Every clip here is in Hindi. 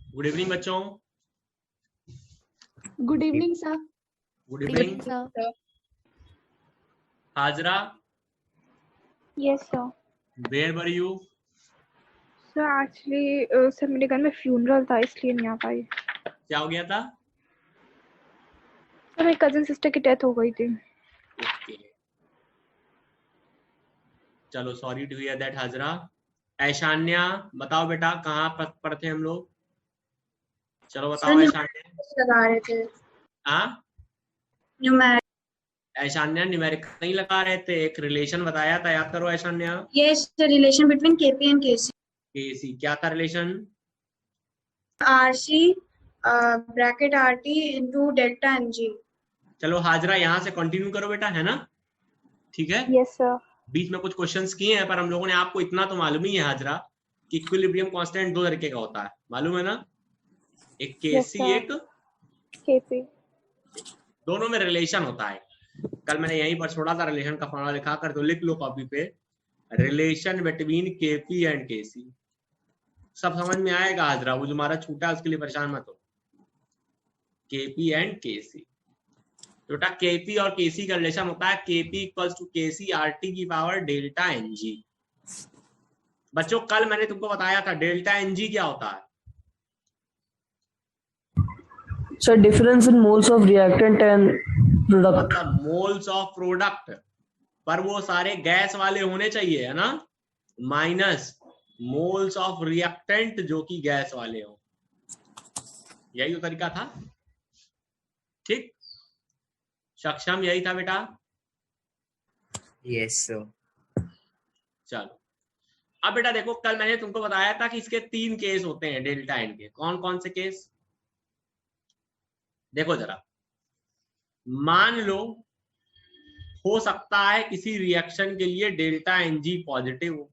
गुड इवनिंग बच्चों। Good evening sir. Good evening sir. Hajra. Yes sir. Where were you? Sir actually sir मेरे घर में फ्यूनरल था इसलिए नहीं आ पाई। क्या हो गया था? सर मेरी कजिन सिस्टर की डेथ हो गई थी। ओके, चलो sorry to hear that Hazra. Aishanya बताओ बेटा, कहाँ पढ़ते हम लोग? चलो बताओ ऐशान्या। लगा रहे थे हाँ, न्यूमेरिक। ऐशान्या न्यूमेरिकल नहीं लगा रहे थे, एक रिलेशन बताया था, याद करो Aishanya. Yes, relation between KP and KC. KC क्या था relation? RC bracket RT into delta NG. चलो हाजरा यहाँ से कंटिन्यू करो बेटा, है ना? ठीक है। Yes sir. बीच में कुछ क्वेश्चंस किए हैं, पर हम लोगों ने, आपको इतना तो मालूम ही है हाजरा कि इक्विलिब्रियम कांस्टेंट दो तरीके का होता है, मालूम है ना? एक केसी, एक केपी। दोनों में रिलेशन होता है। कल मैंने यहीं पर छोड़ा था, रिलेशन का फॉर्मूला लिखा कर, तो लिख लो कॉपी पे, रिलेशन बिटवीन केपी एंड केसी। सब समझ में आएगा हाजरा, वो जो हमारा छूटा है उसके लिए परेशान मत हो। केपी एंड केसी, तो बेटा केपी और केसी का रिलेशन होता है KP equals to KC RT की पावर डेल्टा एनजी। बच्चों कल मैंने तुमको बताया था डेल्टा एनजी क्या होता है। So difference in moles of reactant and product. मतलब मोल्स ऑफ प्रोडक्ट, पर वो सारे गैस वाले होने चाहिए, है ना? माइनस मोल्स ऑफ रिएक्टेंट जो कि गैस वाले हो। यही तो तरीका था, ठीक? सक्षम यही था बेटा? Yes sir. चलो अब बेटा देखो, कल मैंने तुमको बताया था कि इसके 3 केस होते हैं डेल्टा एन के। कौन कौन से केस? देखो जरा, मान लो हो सकता है किसी रिएक्शन के लिए डेल्टा एन जी पॉजिटिव हो,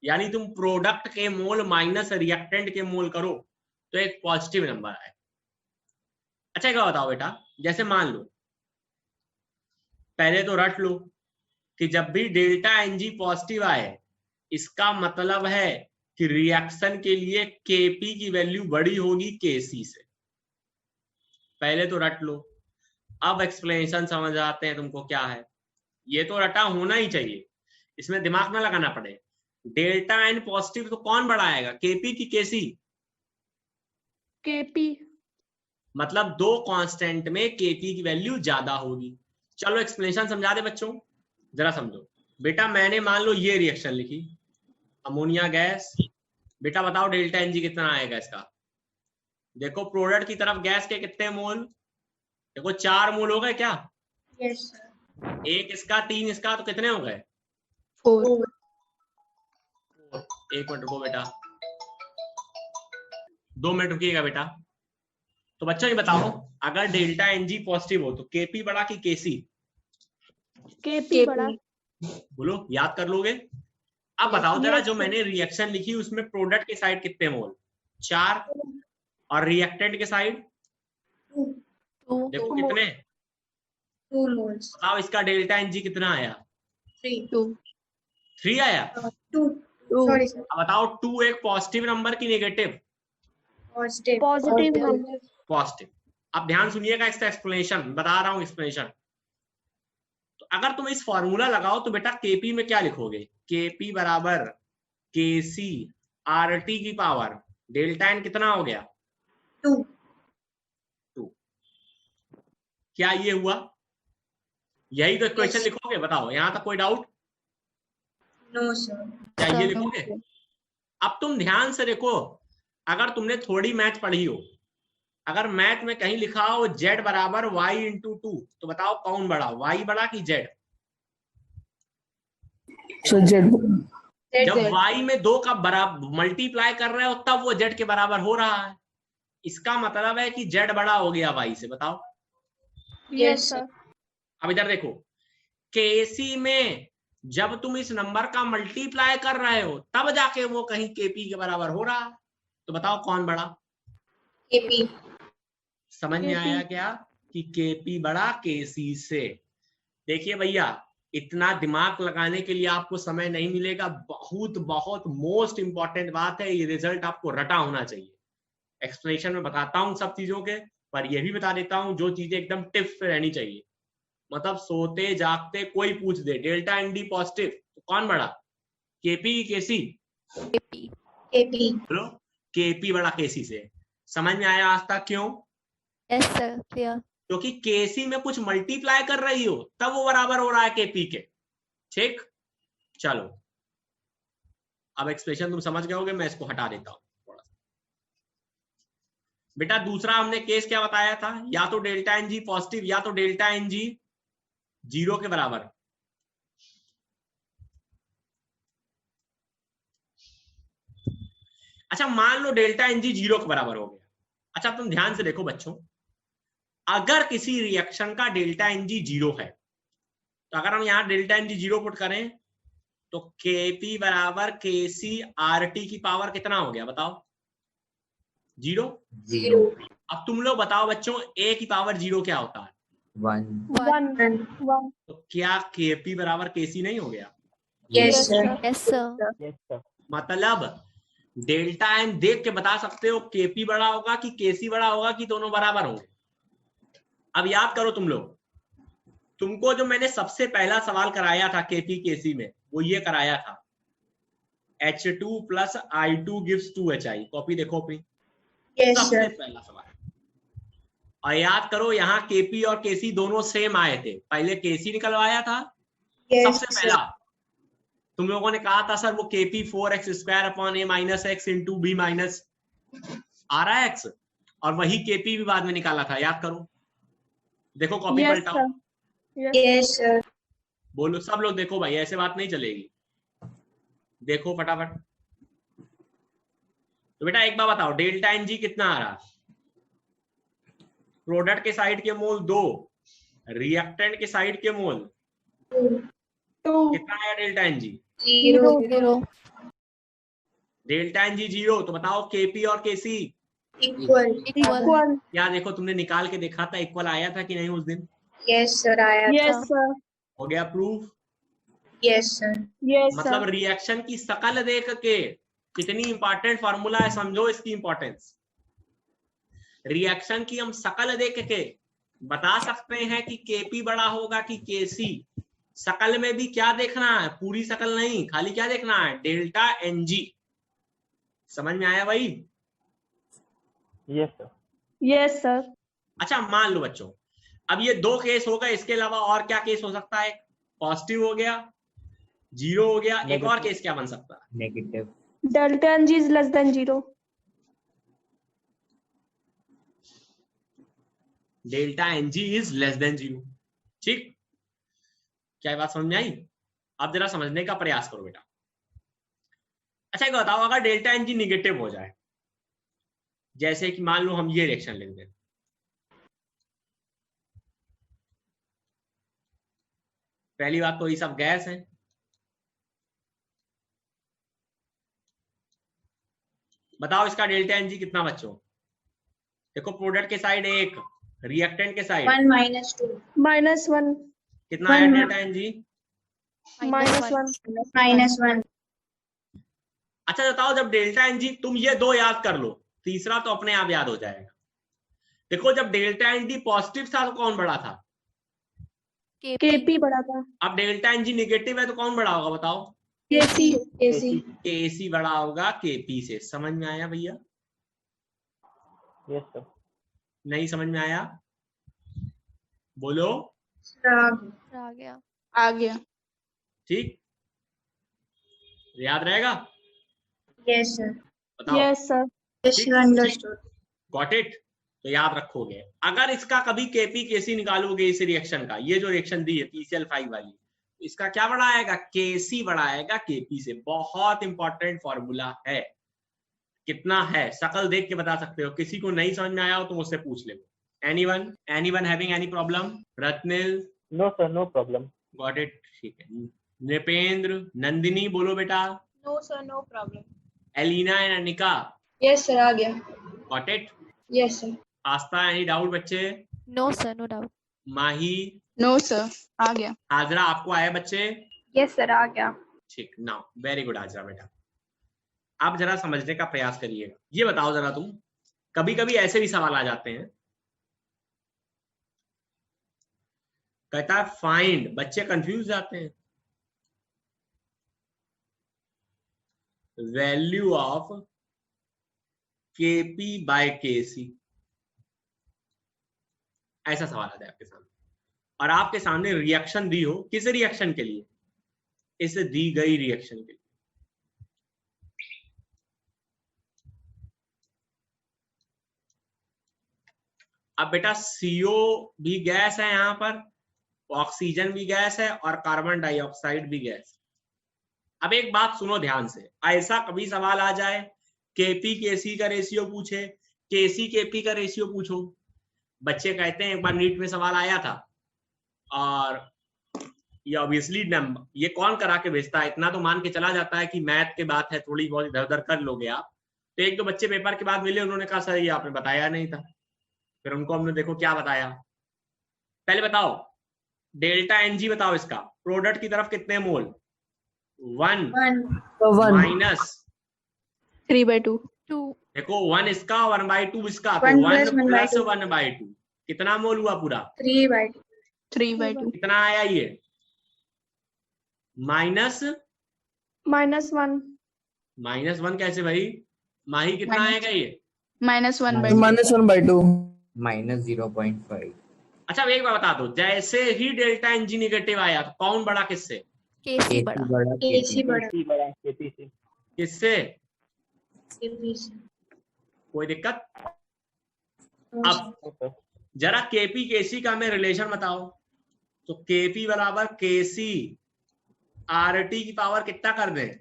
यानी तुम प्रोडक्ट के मोल माइनस रिएक्टेंट के मोल करो तो एक पॉजिटिव नंबर आए। अच्छा क्या बताओ बेटा, जैसे मान लो, पहले तो रट लो कि जब भी डेल्टा एन जी पॉजिटिव आए इसका मतलब है कि रिएक्शन के लिए केपी की वैल्यू बड़ी होगी केसी से। पहले तो रट लो, अब एक्सप्लेनेशन समझ आते हैं तुमको क्या है। ये तो रटा होना ही चाहिए, इसमें दिमाग ना लगाना पड़े। डेल्टा एन पॉजिटिव तो कौन बढ़ाएगा, केपी की केसी? केपी। मतलब दो कांस्टेंट में केपी की वैल्यू ज्यादा होगी। चलो एक्सप्लेनेशन समझा दे बच्चों, जरा समझो। बेटा मैंने मान लो ये रिएक्शन लिखी, अमोनिया गैस। बेटा बताओ डेल्टा एनजी कितना आएगा इसका? देखो प्रोडक्ट की तरफ गैस के कितने मोल, देखो 4 मोल हो गए क्या? Yes sir. एक इसका, 3 इसका, तो कितने हो गए? 4। 1 मिनट रुको बेटा, 2 मिनट रुकिएगा बेटा। तो बच्चों ये बताओ, अगर डेल्टा एनजी पॉजिटिव हो तो केपी बड़ा कि केसी? केपी बड़ा। बोलो, याद कर लोगे? अब बताओ जरा, जो मैंने रिएक्शन लिखी उसमें प्रोडक्ट के साइड कितने मोल? 4, और रिएक्टेंट के साइड 2। देखो कितने? 2 मोल्स। बताओ इसका डेल्टा एनजी कितना आया? 3 3 आया। 2 सॉरी सर। अब बताओ 2 एक पॉजिटिव नंबर की नेगेटिव? Positive number. पॉजिटिव। अब ध्यान सुनिएगा इसका एक्सप्लेनेशन, बता रहा हूं एक्सप्लेनेशन। तो अगर तुम इस फॉर्मूला लगाओ तो बेटा केपी में क्या लिखोगे? केपी बराबर केसी आरटी की पावर डेल्टा एन कितना हो गया? 2। क्या ये हुआ? यही तो इक्वेशन लिखोगे? बताओ, यहां तक कोई डाउट? No sir. क्या ये लिखोगे? अब तुम ध्यान से देखो, अगर तुमने थोड़ी मैथ पढ़ी हो, अगर मैथ में कहीं लिखा हो z बराबर y इंटू 2, तो बताओ कौन बड़ा, y बड़ा कि z? So Z. जब y में 2 का बराबर मल्टीप्लाई कर रहे हो तब वो z के बराबर हो रहा है, इसका मतलब है कि z बड़ा हो गया y से। बताओ। Yes sir. अब इधर देखो, केसी में जब तुम इस नंबर का मल्टीप्लाई कर रहे हो तब जाके वो कहीं केपी के बराबर हो रहा है, तो बताओ कौन बड़ा? केपी। समझ में आया क्या कि केपी बड़ा केसी से? देखिए भैया, इतना दिमाग लगाने के लिए आपको समय नहीं मिलेगा। बहुत बहुत मोस्ट इंपॉर्टेंट बात है, ये रिजल्ट आपको रटा होना चाहिए। एक्सप्लेनेशन में बताता हूँ सब चीजों के, पर ये भी बता देता हूँ जो चीजें एकदम टिप्स पे रहनी चाहिए। मतलब सोते जागते कोई पूछ दे डेल्टा एन डी पॉजिटिव तो कौन बड़ा, केपी की केसी? केपी। केपी। बोलो, केपी बड़ा केसी से। समझ में आया आज तक क्यों? Yes sir, clear. क्योंकि केसी में कुछ मल्टीप्लाई कर रही हो तब वो बराबर हो रहा है केपी के। ठीक, चलो अब एक्सप्रेशन तुम समझ गए होगे, मैं इसको हटा देता हूं थोड़ा सा। बेटा दूसरा हमने केस क्या बताया था, या तो डेल्टा एन जी पॉजिटिव या तो डेल्टा एन जी 0 के बराबर। अच्छा मान लो डेल्टा एन जी 0 के बराबर हो गया। अच्छा तुम ध्यान से देखो बच्चों, अगर किसी रिएक्शन का डेल्टा एन जी 0 है तो अगर हम यहां डेल्टा एन जी 0 पुट करें तो केपी बराबर केसी आर टी की पावर कितना हो गया बताओ? 0। 0। अब तुम लोग बताओ बच्चों, ए की पावर 0 क्या होता है? 1। तो क्या केपी बराबर केसी नहीं हो गया? Yes sir. Yes sir. मतलब डेल्टा एन देख के बता सकते हो केपी बड़ा होगा कि केसी बड़ा होगा कि दोनों बराबर होंगे। अब याद करो तुम लोग, तुमको जो मैंने सबसे पहला सवाल कराया था केपी केसी में वो ये कराया था, H2 + I2 gives 2HI। Copy देखो अपनी, यस सबसे सर। पहला सवाल। और याद करो यहाँ केपी और केसी दोनों सेम आए थे, पहले केसी निकलवाया था सबसे पहला। तुम लोगों ने कहा था सर वो KP 4x² - a - x × b - आ रहा है x, और वही केपी भी बाद में निकाला था, याद करो। देखो कॉपी पलटाओ। Yes sir. बोलो सब लोग, देखो भाई ऐसे बात नहीं चलेगी, देखो फटाफट। तो बेटा एक बार बताओ डेल्टा एन जी कितना आ रहा? प्रोडक्ट के साइड के मोल 2, रिएक्टेंट के साइड के मोल 2। कितना आया delta N G? 0। Delta N G 0, तो बताओ केपी और केसी इक्वल। क्या? देखो तुमने निकाल के देखा था इक्वल आया था कि नहीं उस दिन? यस सर आया था। हो गया प्रूफ? Yes sir. मतलब रिएक्शन की शकल देख के, कितनी इंपॉर्टेंट फॉर्मूला है समझो इसकी इंपॉर्टेंस। रिएक्शन की हम शकल देख के बता सकते हैं कि केपी बड़ा होगा कि केसी। शकल में भी क्या देखना है, पूरी शकल नहीं, खाली क्या देखना है, डेल्टा एन जी। समझ में आया भाई? Yes sir. Yes sir. अच्छा मान लो बच्चों, अब ये 2 केस हो गए, इसके अलावा और क्या केस हो सकता है? पॉजिटिव हो गया, 0 हो गया, एक और केस क्या बन सकता है? Negative. Delta N G is less than 0। Delta N G is less than 0। ठीक, क्या ये बात समझ में आई? अब जरा समझने का प्रयास करो बेटा। अच्छा एक बताओ, अगर डेल्टा एन जी निगेटिव हो जाए, जैसे कि मान लो हम ये रिएक्शन लिख दें, पहली बात तो ये सब गैस है, बताओ इसका डेल्टा एन जी कितना बच्चों? देखो प्रोडक्ट के साइड 1, रिएक्टेंट के साइड 1 - 2 -1 कितना है डेल्टा एन जी? -1 -1। अच्छा बताओ जब डेल्टा एन जी, तुम ये 2 याद कर लो, तीसरा तो अपने आप याद हो जाएगा। देखो जब डेल्टा एन जी पॉजिटिव था तो कौन बड़ा था? केपी बड़ा था। अब डेल्टा एन जी निगेटिव है तो कौन बड़ा होगा बताओ? केसी। केसी बड़ा होगा केपी से। समझ में आया भैया? Yes sir. नहीं समझ में आया? बोलो। आ गया। ठीक, याद रहेगा? Yes sir. बताओ। Yes sir. Yes understood. Got it? तो याद रखोगे, अगर इसका कभी केपी केसी निकालोगे इस रिएक्शन का, ये जो रिएक्शन दी है PCl5 वाली, इसका क्या बड़ा आएगा? केसी बड़ा आएगा केपी से। बहुत इंपॉर्टेंट फॉर्मूला है। कितना है शकल देख के बता सकते हो, किसी को नहीं समझ में आया हो तो मुझसे पूछ ले। Anyone having any problem? Ratnil? No sir, no problem. Got it? ठीक है। नृपेंद्र, नंदिनी बोलो बेटा। No sir, no problem. Elina and Anika? Yes sir आ गया। Got it? Yes sir. Astha, any doubt बच्चे? No sir, no doubt. Mahi? No sir, आ गया। हाजरा आपको आया बच्चे? यस सर, आ गया। ठीक, नाउ वेरी गुड हाजरा बेटा। आप जरा समझने का प्रयास करिएगा। ये बताओ जरा तुम, कभी कभी ऐसे भी सवाल आ जाते हैं, कहता है फाइंड, बच्चे कंफ्यूज जाते हैं, value of KP by KC, ऐसा सवाल आ जाए आपके सामने और आपके सामने रिएक्शन दी हो, किस रिएक्शन के लिए? इस दी गई रिएक्शन के लिए। अब बेटा CO भी गैस है यहां पर, ऑक्सीजन भी गैस है और कार्बन डाइऑक्साइड भी गैस। अब एक बात सुनो ध्यान से, ऐसा कभी सवाल आ जाए केपी केसी का रेशियो पूछे, केसी केपी का रेशियो पूछो। बच्चे कहते हैं एक बार नीट में सवाल आया था और ये ऑब्वियसली नंबर, ये कौन करा के भेजता है, इतना तो मान के चला जाता है कि मैथ के बात है, थोड़ी बहुत इधर उधर कर लोगे आप। तो एक दो बच्चे पेपर के बाद मिले, उन्होंने कहा सर ये आपने बताया नहीं था। फिर उनको हमने देखो क्या बताया। पहले बताओ डेल्टा एनजी बताओ, इसका प्रोडक्ट की तरफ कितने मोल? 1 1 माइनस 3/2। देखो 1 इसका 1/2 इसका, तो 1 1 + 1/2 + 1/2 कितना मोल हुआ पूरा? 3/2 3/2 कितना आया ये? माइनस -1 कैसे भाई? माही कितना Minus- आएगा ये? -1/2। -1/2 -0.5 अच्छा एक बार बता दो, जैसे ही डेल्टा एनजी नेगेटिव आया तो कौन बड़ा किससे? केसी बड़ा केसी बड़ा केपी बड़ा केपी से। किससे? केपी से। कोई दिक्कत? नो अब सर। सर जरा केपी केसी का मैं रिलेशन बताओ। तो केपी बराबर केसी आरटी की पावर कितना कर दें?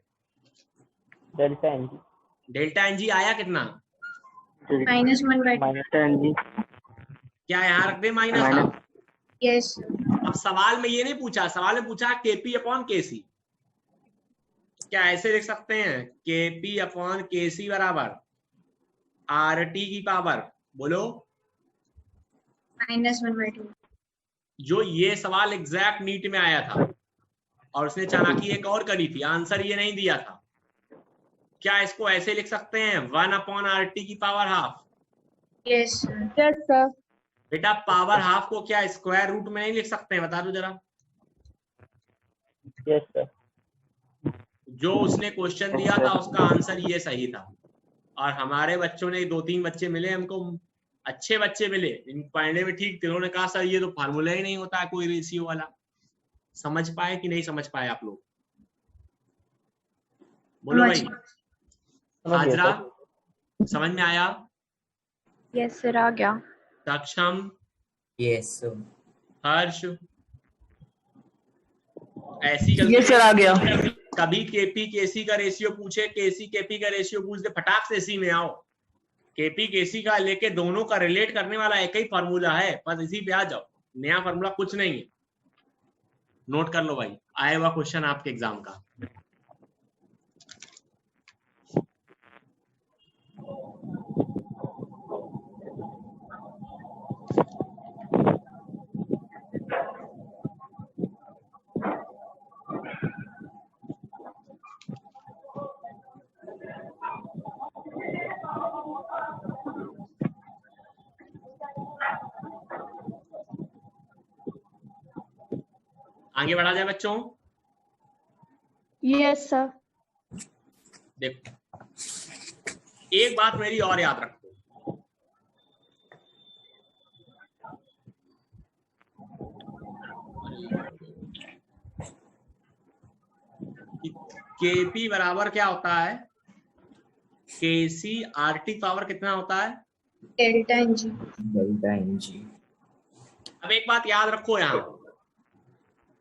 डेल्टा एनजी डेल्टा एनजी आया कितना? -1/2 एनजी क्या यहाँ रख दे माइनस? माइनस। यस अब सवाल में ये नहीं पूछा, सवाल में पूछा केपी अपॉन केसी। क्या ऐसे लिख सकते हैं केपी अपॉन केसी बराबर आरटी की पावर? बोलो। -1/2 जो ये सवाल एग्जैक्ट नीट में आया था और उसने चालाकी एक और करी थी, आंसर ये नहीं दिया था। क्या इसको ऐसे लिख सकते हैं 1/RT की पावर हाफ? Yes sir. बेटा पावर हाफ को क्या स्क्वायर रूट में नहीं लिख सकते हैं? बता दो जरा। Yes sir. जो उसने क्वेश्चन दिया था उसका आंसर ये सही था और हमारे बच्चों ने 2-3 बच्चे मिले हमको, अच्छे बच्चे मिले, इन पढ़ने में ठीक थे, उन्होंने कहा सर ये तो फार्मूला ही नहीं होता है कोई रेशियो वाला। समझ पाए कि नहीं समझ पाए आप लोग? बोलो भाई। हाजरा समझ में आया? यस सर, आ गया। सक्षम, यस हर्ष, ऐसी ये सर आ गया। कभी केपी केसी का रेशियो पूछे, केसी केपी का रेशियो पूछ दे, फटाक से इसी में आओ। केपी केसी का लेके दोनों का रिलेट करने वाला एक ही फार्मूला है, बस इसी पे आ जाओ, नया फार्मूला कुछ नहीं है। नोट कर लो भाई, आया हुआ क्वेश्चन आपके एग्जाम का। आगे बढ़ा जाए बच्चों। Yes sir. देखो एक बात मेरी और याद रखो, केपी बराबर क्या होता है? केसी आरटी पावर कितना होता है? Delta NG. अब एक बात याद रखो यहाँ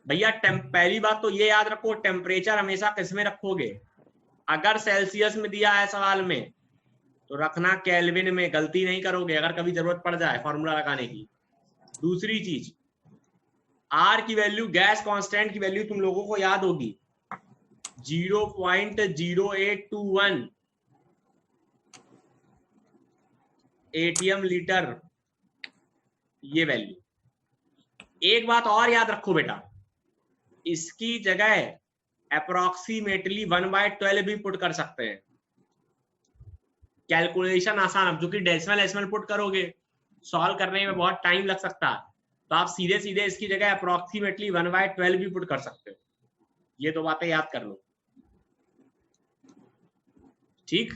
भैया, पहली बात तो ये याद रखो, टेम्परेचर हमेशा किस में रखोगे? अगर सेल्सियस में दिया है सवाल में तो रखना केल्विन में, गलती नहीं करोगे अगर कभी जरूरत पड़ जाए फॉर्मूला लगाने की। दूसरी चीज, आर की वैल्यू, गैस कांस्टेंट की वैल्यू तुम लोगों को याद होगी 0.0821 एटीएम लीटर, ये वैल्यू। एक बात और याद रखो बेटा, इसकी जगह अप्रोक्सीमेटली 1/12 भी पुट कर सकते हैं। कैलकुलेशन आसान, अब जो कि डेसिमल पुट करोगे सॉल्व करने में बहुत टाइम लग सकता है, तो आप सीधे सीधे इसकी जगह अप्रोक्सीमेटली 1/12 भी पुट कर सकते हो। ये दो बातें याद कर लो, ठीक?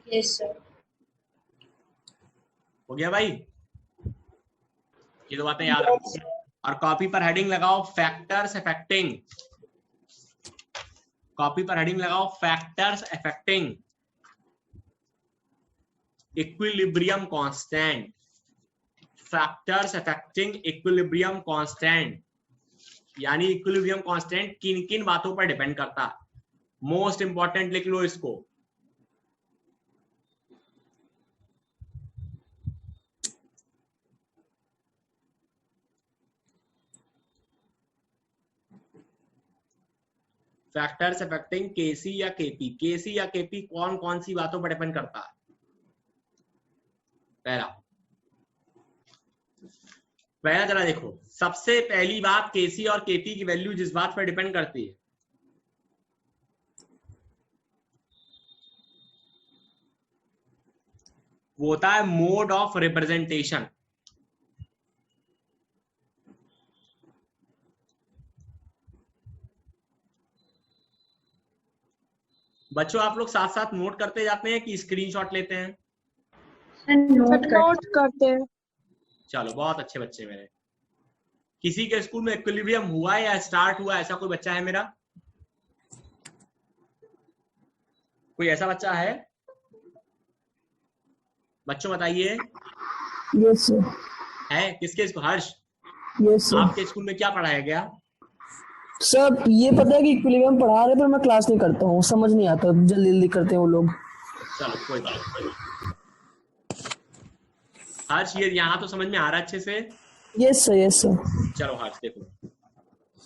Yes sir. हो गया भाई? ये दो बातें याद रखो और कॉपी पर हेडिंग लगाओ फैक्टर्स अफेक्टिंग। कॉपी पर हेडिंग लगाओ factors affecting equilibrium constant. Factors affecting equilibrium constant, यानी इक्विलिब्रियम कांस्टेंट किन किन बातों पर डिपेंड करता है। मोस्ट इंपॉर्टेंट लिख लो इसको। फैक्टर्स अफेक्टिंग केसी या केपी। केसी या केपी कौन कौन सी बातों पर डिपेंड करता है? पहला जरा देखो, सबसे पहली बात केसी और केपी की वैल्यू जिस बात पर डिपेंड करती है वो होता है मोड ऑफ रिप्रेजेंटेशन। बच्चों आप लोग साथ साथ नोट करते जाते हैं कि स्क्रीनशॉट लेते हैं? नोट करते हैं। चलो बहुत अच्छे बच्चे मेरे। किसी के स्कूल में इक्विलिब्रियम हुआ या स्टार्ट हुआ, ऐसा कोई बच्चा है मेरा? कोई ऐसा बच्चा है? बच्चों बताइए। Yes sir. है किसके स्कूल? हर्ष, यस सर। आपके स्कूल में क्या पढ़ाया गया? सर ये पता है कि इक्विलिब्रियम पढ़ा रहे, पर मैं क्लास नहीं करता हूँ, समझ नहीं आता, जल्दी जल्दी करते हैं वो लोग। चलो कोई बात नहीं। हर्ष ये यहाँ तो समझ में आ रहा है अच्छे से? Yes sir, yes sir. चलो हर्ष देखो,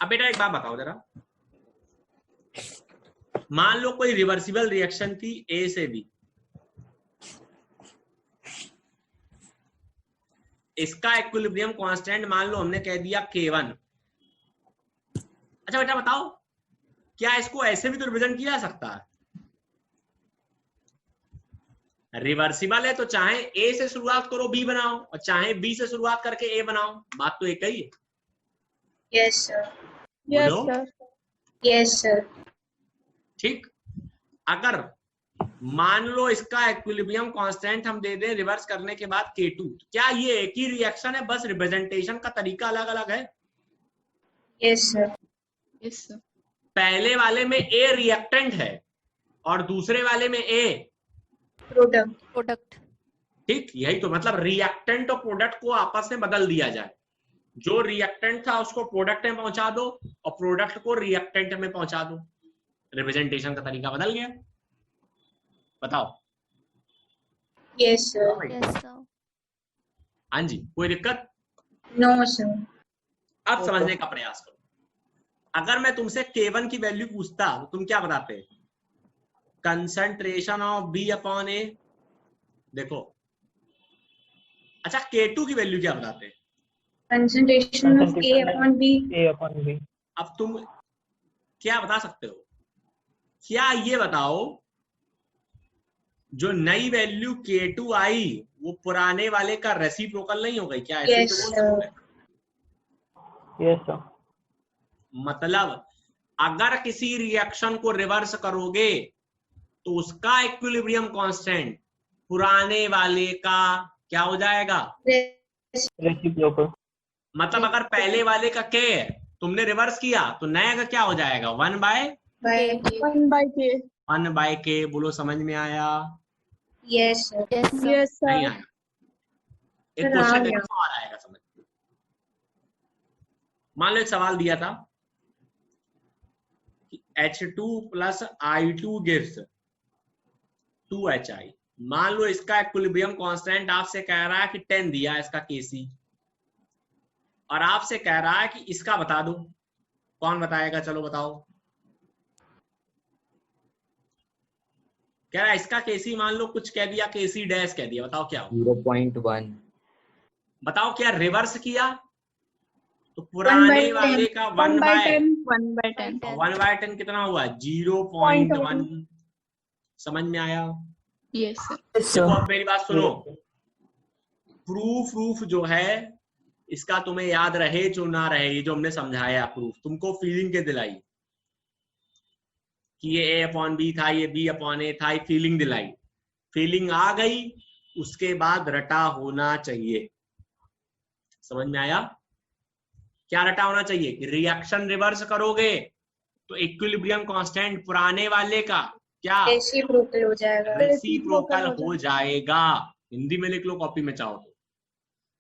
अब बेटा एक बात बताओ जरा, मान लो कोई रिवर्सिबल रिएक्शन थी ए से बी, इसका इक्विलिब्रियम कांस्टेंट मान लो हमने कह दिया K1। अच्छा बेटा बताओ, क्या इसको ऐसे भी तो रिप्रेजेंट किया जा सकता है? रिवर्सिबल है तो चाहे ए से शुरुआत करो बी बनाओ, और चाहे बी से शुरुआत करके ए बनाओ, बात तो एक ही है। Yes sir. बोलो। Yes sir. ठीक, अगर मान लो इसका इक्विलिब्रियम कांस्टेंट हम दे दें रिवर्स करने के बाद K2, क्या ये एक ही रिएक्शन है, बस रिप्रेजेंटेशन का तरीका अलग अलग है? Yes sir. Yes sir. पहले वाले में ए रिएक्टेंट है और दूसरे वाले में ए प्रोडक्ट। ठीक, यही तो मतलब रिएक्टेंट और प्रोडक्ट को आपस में बदल दिया जाए। जो रिएक्टेंट था उसको प्रोडक्ट में पहुंचा दो और प्रोडक्ट को रिएक्टेंट में पहुंचा दो, रिप्रेजेंटेशन का तरीका बदल गया। बताओ। Yes sir. हाँ जी, कोई दिक्कत? No sir. अब समझने का प्रयास करो। अगर मैं तुमसे K1 की वैल्यू पूछता तो तुम क्या बताते? Concentration of B upon A। देखो, अच्छा K2 की वैल्यू क्या बताते? Concentration of A upon B। अब तुम क्या बता सकते हो? क्या ये बताओ जो नई वैल्यू K2 आई वो पुराने वाले का रेसिप्रोकल नहीं हो गई क्या? ऐसे Yes, तो बोल सकते हैं। Yes sir. मतलब अगर किसी रिएक्शन को रिवर्स करोगे तो उसका इक्विलिब्रियम कांस्टेंट पुराने वाले का क्या हो जाएगा? रेसिप्रोकल। मतलब अगर पहले वाले का K है, तुमने रिवर्स किया तो नया का क्या हो जाएगा? 1/K। बोलो समझ में आया? Yes sir. नहीं आया? एक सर, क्वेश्चन आ देखो गया। सवाल आएगा समझ। मान लो एक सवाल दिया था कि H2 plus I2 gives 2HI। मान लो इसका इक्विलिब्रियम कांस्टेंट आपसे कह रहा है कि 10 दिया है इसका Kc, और आपसे कह रहा है कि इसका बता दो। कौन बताएगा? चलो बताओ। कह रहा है इसका Kc मान लो कुछ कह दिया, Kc डैश कह दिया, बताओ क्या हो? 0.1। बताओ क्या रिवर्स किया तो पुराने वाले का 1 बाय 1/10 1/10 कितना हुआ 0.1। समझ में आया? yes sir Yes, देखो sir. अब मेरी बात सुनो, प्रूफ जो है इसका तुम्हें याद रहे जो ना रहे, ये जो हमने समझाया प्रूफ तुमको फीलिंग के दिलाई कि ये A/B था, ये B/A था, ये फीलिंग दिलाई। फीलिंग आ गई उसके बाद रटा होना चाहिए। समझ में आया? क्या रटा होना चाहिए कि रिएक्शन रिवर्स करोगे तो इक्विलिब्रियम कांस्टेंट पुराने वाले का क्या रेसिप्रोकल हो जाएगा। रेसिप्रोकल हो जाएगा। हिंदी में लिख लो कॉपी में चाहो तो।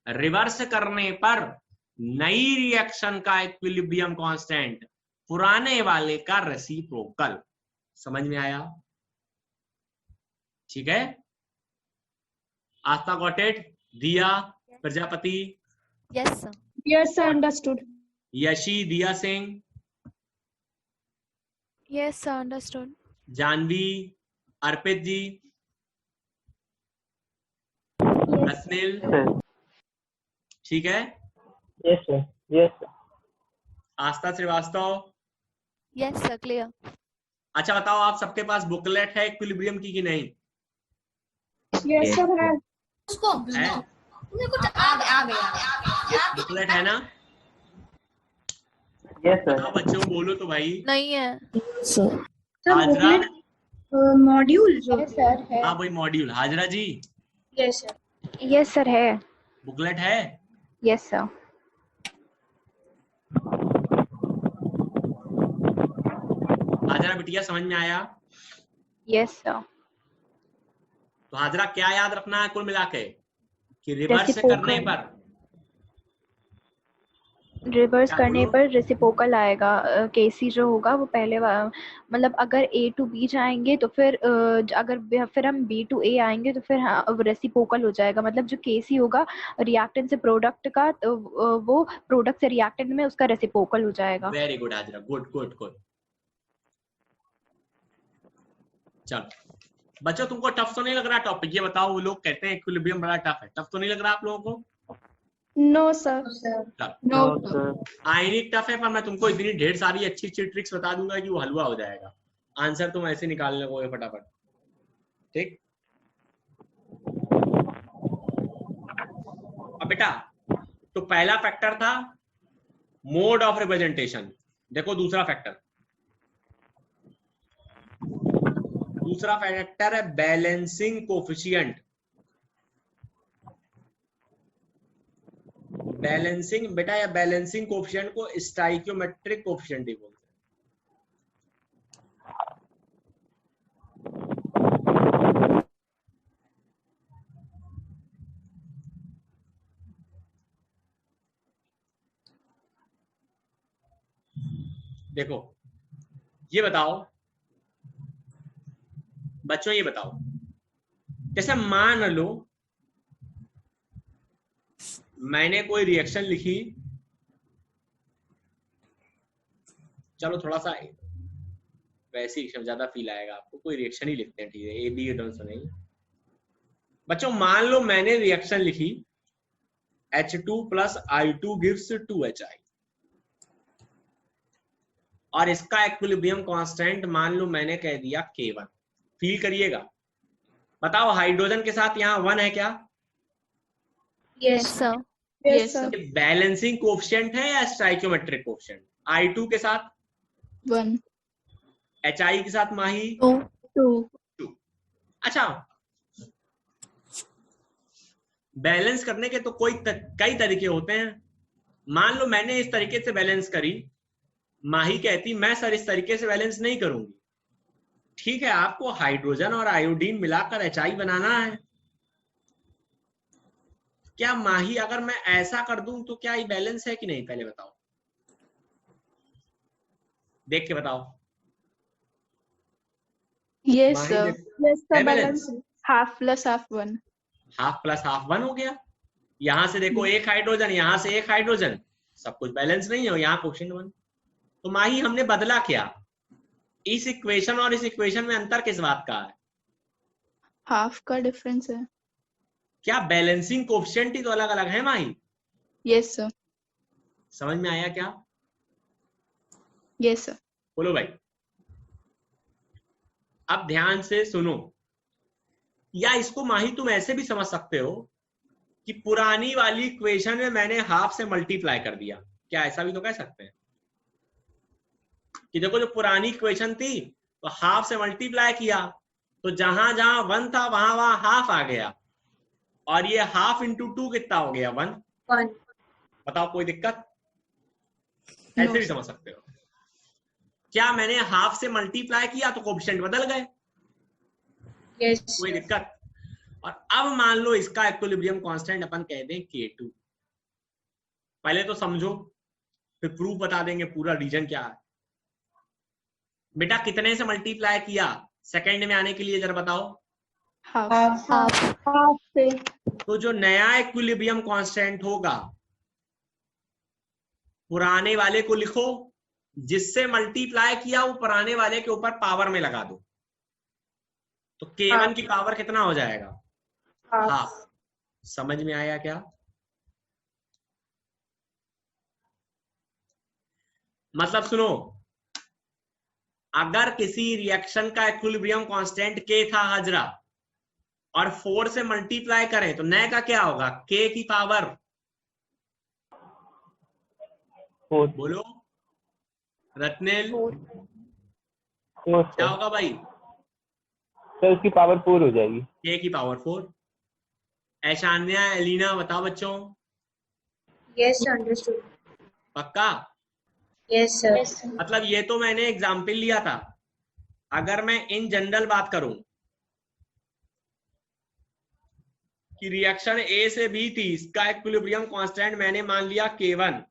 रिवर्स करने पर नई रिएक्शन का इक्विलिब्रियम कांस्टेंट पुराने वाले का रेसिप्रोकल। समझ में आया? ठीक है। आस्था गॉट इट? दिया Prajapati? Yes, sir. Yes, sir, understood. Yeshi दिया Singh? Yes, sir. Understood. Janvi? अर्पित जी? रत्निल? Sir. ठीक है। Yes, sir. Yes, sir. आस्था श्रीवास्तव? Yes, sir. Clear. अच्छा बताओ आप सबके पास बुकलेट है इक्विलिब्रियम की कि नहीं? Yes, sir, है। है? बुकलेट है ना? Yes, sir. बताओ बच्चों बोलो तो भाई। नहीं है। Sir. हाजरा? मॉड्यूल जो सर है। हाँ वही module. Hazra ji yes sir. Yes sir है। बुकलेट है? Yes sir. हाजरा बिटिया समझ में आया? Yes sir. तो हाजरा क्या याद रखना है कुल मिला के कि रिवर्स Reciprocal. करने पर रिवर्स क्या करने बोलो? पर रेसिप्रोकल आएगा। केसी जो होगा वो पहले मतलब अगर A to B जाएंगे तो फिर अगर फिर हम B to A आएंगे तो फिर रेसिप्रोकल हो जाएगा। मतलब जो केसी होगा रिएक्टेंट से प्रोडक्ट का तो वो प्रोडक्ट से रिएक्टेंट में उसका रेसिप्रोकल हो जाएगा। Very good Hajra, good good good. चलो बच्चों तुमको टफ तो नहीं लग रहा टॉपिक? ये बताओ, वो लोग कहते हैं इक्विलिब्रियम बड़ा टफ है, टफ तो नहीं लग रहा आप लोगों को? No sir. no No, sir sir. Ionic tough है पर मैं तुमको इतनी ढेर सारी अच्छी अच्छी ट्रिक्स बता दूंगा कि वो हलवा हो जाएगा। आंसर तुम ऐसे निकाल लोगे फटाफट। ठीक। अब बेटा तो पहला फैक्टर था मोड ऑफ रिप्रेजेंटेशन। देखो दूसरा फैक्टर, दूसरा फैक्टर है बैलेंसिंग कोफिशिएंट। बैलेंसिंग बेटा या बैलेंसिंग कोफिशिएंट को स्टाइकियोमेट्रिक कोफिशिएंट भी बोलते हैं। देखो ये बताओ बच्चों, ये बताओ जैसे मान लो मैंने कोई रिएक्शन लिखी, चलो थोड़ा सा वैसे ही ज्यादा फील आएगा आपको, कोई रिएक्शन ही लिखते हैं, ठीक है, ए बी ढंग से नहीं। बच्चों मान लो मैंने रिएक्शन लिखी H2 + I2 gives 2HI और इसका इक्विलिब्रियम कांस्टेंट मान लो मैंने कह दिया K1। फील करिएगा, बताओ हाइड्रोजन के साथ यहाँ 1 है क्या? Yes, sir. yes sir balancing coefficient है या स्टाइकियोमेट्रिक कोफिशिएंट? I2 के साथ 1 HI के साथ माही 2 अच्छा बैलेंस करने के तो कई तरीके होते हैं। मान लो मैंने इस तरीके से बैलेंस करी, माही कहती मैं सर इस तरीके से बैलेंस नहीं करूंगी। ठीक है, आपको हाइड्रोजन और आयोडीन मिलाकर HI बनाना है। क्या माही अगर मैं ऐसा कर दूं तो क्या ये बैलेंस है कि नहीं? पहले बताओ, देख के बताओ। yes माही sir यस है sir, balance? Balance. half plus half 1 half plus half 1 हो गया। यहां से देखो एक हाइड्रोजन, यहां से एक हाइड्रोजन, सब कुछ बैलेंस नहीं है, यहाँ कोफिशिएंट 1। तो माही हमने बदला क्या? इस इक्वेशन और इस इक्वेशन में अंतर किस बात का है? half का डिफरेंस है। क्या बैलेंसिंग कोफिशिएंट ही तो अलग अलग है माही? Yes, sir. समझ में आया क्या? Yes, sir. बोलो भाई। अब ध्यान से सुनो, या इसको माही तुम ऐसे भी समझ सकते हो कि पुरानी वाली इक्वेशन में मैंने हाफ से मल्टीप्लाई कर दिया, क्या ऐसा भी तो कह सकते हैं कि देखो जो पुरानी इक्वेशन थी तो हाफ से मल्टीप्लाई किया तो जहां जहां 1 था वहां वहां हाफ आ गया, और ये हाफ इंटू 2 कितना हो गया? 1। 1. बताओ कोई दिक्कत? ऐसे भी समझ सकते हो। क्या मैंने हाफ से मल्टीप्लाई किया तो कोफिशिएंट बदल गए? Yes. कोई दिक्कत? और अब मान लो इसका इक्विलिब्रियम कांस्टेंट अपन कह दें K2। पहले तो समझो, फिर प्रूफ बता देंगे पूरा रीजन क्या है। बेटा कितने से मल्टीप्लाई किया सेकंड में आने के लिए, जरा बताओ। Half. Half. से तो जो नया इक्विलिब्रियम कांस्टेंट होगा पुराने वाले को लिखो, जिससे मल्टीप्लाई किया वो पुराने वाले के ऊपर पावर में लगा दो, तो K1 की पावर कितना हो जाएगा? हाफ। समझ में आया क्या? मतलब सुनो, अगर किसी रिएक्शन का इक्विलिब्रियम कांस्टेंट K था हाजरा और 4 से मल्टीप्लाई करें तो नए का क्या होगा? K की पावर 4. बोलो रत्नेल, 4 क्या होगा भाई? सर उसकी पावर 4 हो जाएगी. K की पावर 4। ऐशान्या, एलिना बताओ बच्चों। Yes, understood. पक्का? Yes, sir. मतलब ये तो मैंने एग्जाम्पल लिया था, अगर मैं इन जनरल बात करूं कि रिएक्शन A से B थी, इसका इक्विलिब्रियम कांस्टेंट मैंने मान लिया K1,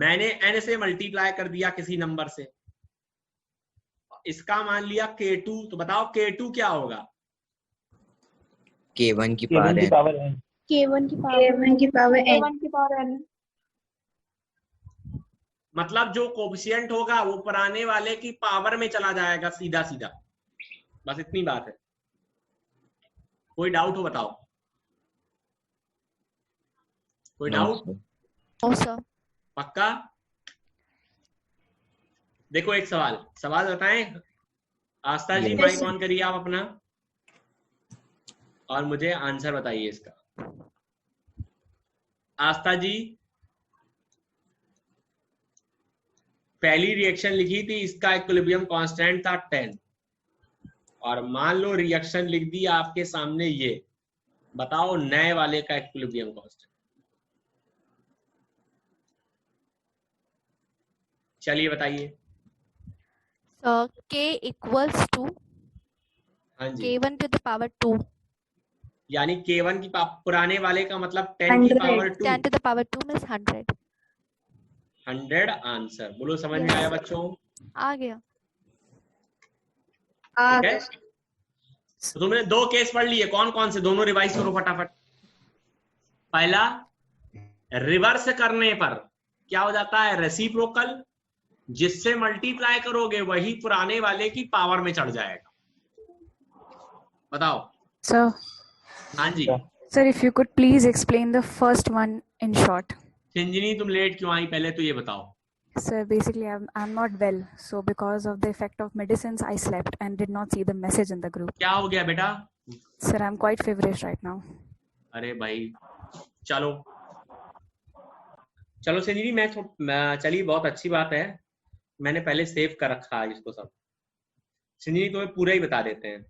मैंने N से मल्टीप्लाई कर दिया किसी नंबर से, इसका मान लिया K2, तो बताओ K2 क्या होगा? K1 की K1 की पावर पावर n. K1 की पावर K1 की पावर n. K1 की पावर n. मतलब जो कोफिशिएंट होगा वो पुराने वाले की पावर में चला जाएगा सीधा सीधा, बस इतनी बात है। कोई डाउट हो बताओ? कोई डाउट? No, sir. पक्का? देखो एक सवाल बताएं। आस्था जी Yes. माइक ऑन करिए आप अपना और मुझे आंसर बताइए इसका। आस्था जी, पहली रिएक्शन लिखी थी, इसका इक्विलिब्रियम कांस्टेंट था 10, और मान लो रिएक्शन लिख दी आपके सामने ये, बताओ नए वाले का इक्विलिब्रियम कांस्टेंट। चलिए बताइए। So K equals to हाँ जी, K1 to the power 2. यानी K1 की पुराने वाले का मतलब 10 की 100. Power 2। 10 to the power 2 means 100. 100 answer. बोलो समझ में आया बच्चों? आ गया. ठीक है, तो तुमने 2 केस पढ़ लिए, कौन कौन से? दोनों रिवाइज करो फटाफट। पहला, रिवर्स करने पर क्या हो जाता है? रेसिप्रोकल, जिससे मल्टीप्लाई करोगे वही पुराने वाले की पावर में चढ़ जाएगा। बताओ। Sir, हाँ जी, sir, if you could please explain the first one in short. सिंजनी तुम लेट क्यों आई, पहले तो ये बताओ। Sir, basically, I'm not well, so because of the effect of medicines, I slept and did not see the message in the group. क्या हो गया बेटा? Sir, I'm quite feverish right now. अरे भाई चलो सिंजनी, मैं चलिए बहुत अच्छी बात है, मैंने पहले सेव कर रखा है इसको सब। सिंजनी तुम्हें पूरा ही बता देते हैं,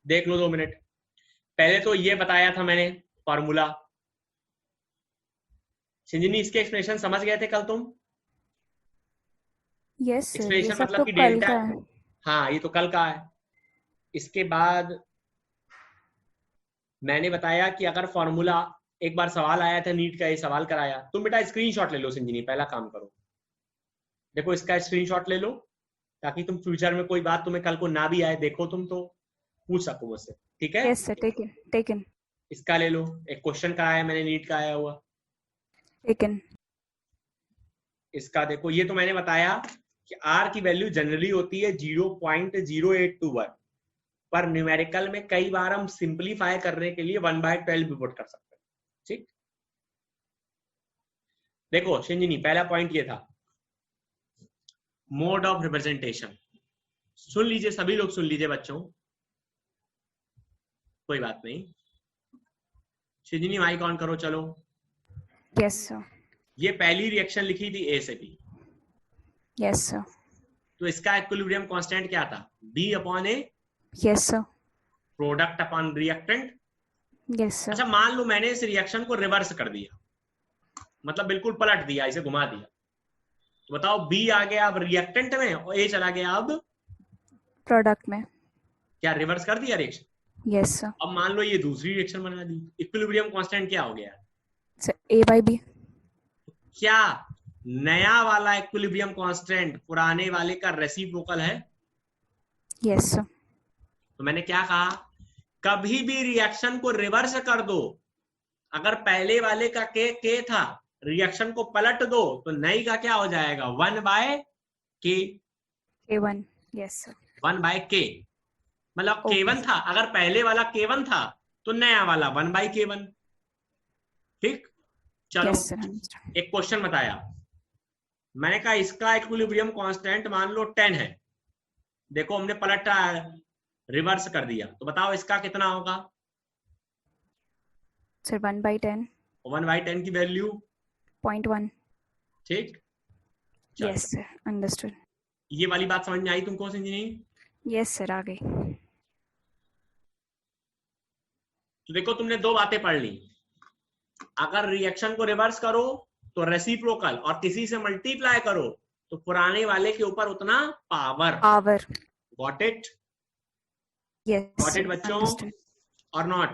देख लो 2 मिनट। पहले तो ये बताया था मैंने फॉर्मूला। सिंजनी इसके एक्सप्रेशन समझ गए थे कल तुम? Yes, sir. ये एक्सप्रेशन सब मतलब तो कि कल डेल्टा, का है. हाँ ये तो कल का है। इसके बाद मैंने बताया कि अगर फॉर्मूला, एक बार सवाल आया था नीट का, ये सवाल कराया, तुम बेटा स्क्रीनशॉट ले लो सिंजनी, पहला काम करो, देखो इसका स्क्रीनशॉट ले लो, ताकि तुम फ्यूचर में कोई बात तुम्हें कल को ना भी आए, देखो तुम तो पूछ सको मुझसे, ठीक है? Yes, sir. Taken. इसका ले लो, एक क्वेश्चन कराया मैंने नीट का आया हुआ, Taken. इसका देखो। ये तो मैंने बताया कि R की वैल्यू जनरली होती है 0.0821, पर न्यूमेरिकल में कई बार हम सिंपलीफाई करने के लिए 1/12 भी पुट कर सकते हैं। ठीक, देखो शिंजिनी, पहला पॉइंट ये था मोड ऑफ रिप्रेजेंटेशन। सुन लीजिए, सभी लोग सुन लीजिए बच्चों, कोई बात नहीं। शिंजिनी माइक ऑन करो। चलो, यस सर। ये पहली रिएक्शन लिखी थी ए से बी, यस सर। तो इसका इक्विलिब्रियम कांस्टेंट क्या था? B/A, yes sir. Product upon reactant. Yes sir. अच्छा, मान लो मैंने इस रिएक्शन को रिवर्स कर दिया, मतलब बिल्कुल पलट दिया, इसे घुमा दिया, तो बताओ B आ गया अब रिएक्टेंट में और A चला गया अब प्रोडक्ट में। क्या रिवर्स कर दिया रिएक्शन? Yes sir. अब मान लो ये दूसरी रिएक्शन बना दी, इक्विलिब्रियम कांस्टेंट क्या हो गया? A/B। क्या नया वाला इक्विलिब्रियम कांस्टेंट पुराने वाले का रेसिप्रोकल है? Yes sir. तो मैंने क्या कहा, कभी भी रिएक्शन को रिवर्स कर दो, अगर पहले वाले का के था, रिएक्शन को पलट दो तो नई का क्या हो जाएगा? 1/K। K1। Yes sir. 1/K मतलब Okay. K1 था, अगर पहले वाला K1 था तो नया वाला 1/K1। ठीक, चलो यस सर। एक क्वेश्चन बताया, मैंने कहा इसका इक्विलिब्रियम कांस्टेंट मान लो 10 है, देखो हमने पलटा रिवर्स कर दिया, तो बताओ इसका कितना होगा? सर 1/10। 1/10 की वैल्यू 0.1। ठीक, चलो। Yes sir, understood. ये वाली बात समझ में आई तुमको इंजीनियरिंग? यस सर, आ गई। तो देखो तुमने दो बातें पढ़ ली, अगर रिएक्शन को रिवर्स करो तो रेसिप्रोकल, और किसी से मल्टीप्लाई करो तो पुराने वाले के ऊपर उतना power. Got it? Yes got it बच्चों और नॉट?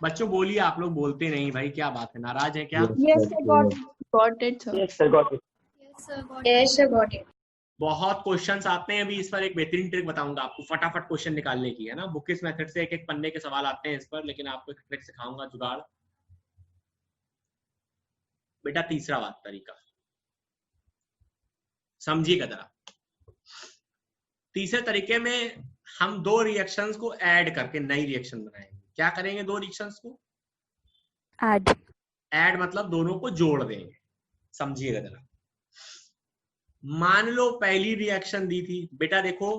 बच्चों बोलिए, आप लोग बोलते नहीं भाई, क्या बात है, नाराज है क्या? Yes, sir, got it, sir. Yes, sir, got it. Yes, sir, got it. बहुत क्वेश्चंस आते हैं, अभी इस पर एक बेहतरीन ट्रिक बताऊंगा आपको, फटाफट क्वेश्चन निकालने की है ना, बुकिश मेथड से एक एक पन्ने के सवाल आते हैं इस पर, लेकिन आपको एक ट्रिक सिखाऊंगा, जुगाड़। बेटा तीसरा बात तरीका समझिएगा जरा। तीसरे तरीके में हम दो रिएक्शंस को ऐड करके नई रिएक्शन बनाएंगे। क्या करेंगे? दो रिएक्शंस को ऐड मतलब दोनों को जोड़ देंगे। समझिएगा जरा। मान लो पहली रिएक्शन दी थी, बेटा देखो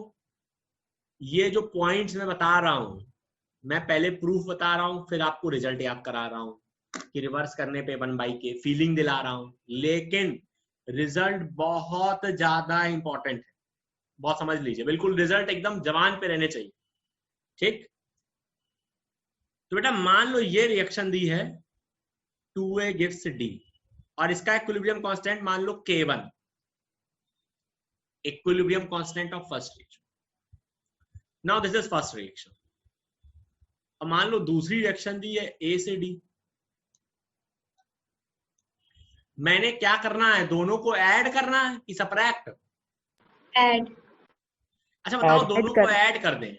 ये जो पॉइंट्स मैं बता रहा हूं, मैं पहले प्रूफ बता रहा हूं, फिर आपको रिजल्ट याद करा रहा हूं कि रिवर्स करने पे 1/K फीलिंग दिला रहा हूं, लेकिन रिजल्ट बहुत ज्यादा इंपॉर्टेंट है, बहुत समझ लीजिए, बिल्कुल रिजल्ट एकदम जवान पे रहने चाहिए। ठीक, तो बेटा मान लो ये रिएक्शन दी है 2A gives D और इसका इक्विलिब्रियम कांस्टेंट मान लो K1, equilibrium constant of first reaction. Now this is first reaction. अब मान लो दूसरी रिएक्शन दी है A से D, मैंने क्या करना है? दोनों को ऐड करना है कि सबट्रैक्ट? Add. अच्छा बताओ, दोनों को ऐड कर दें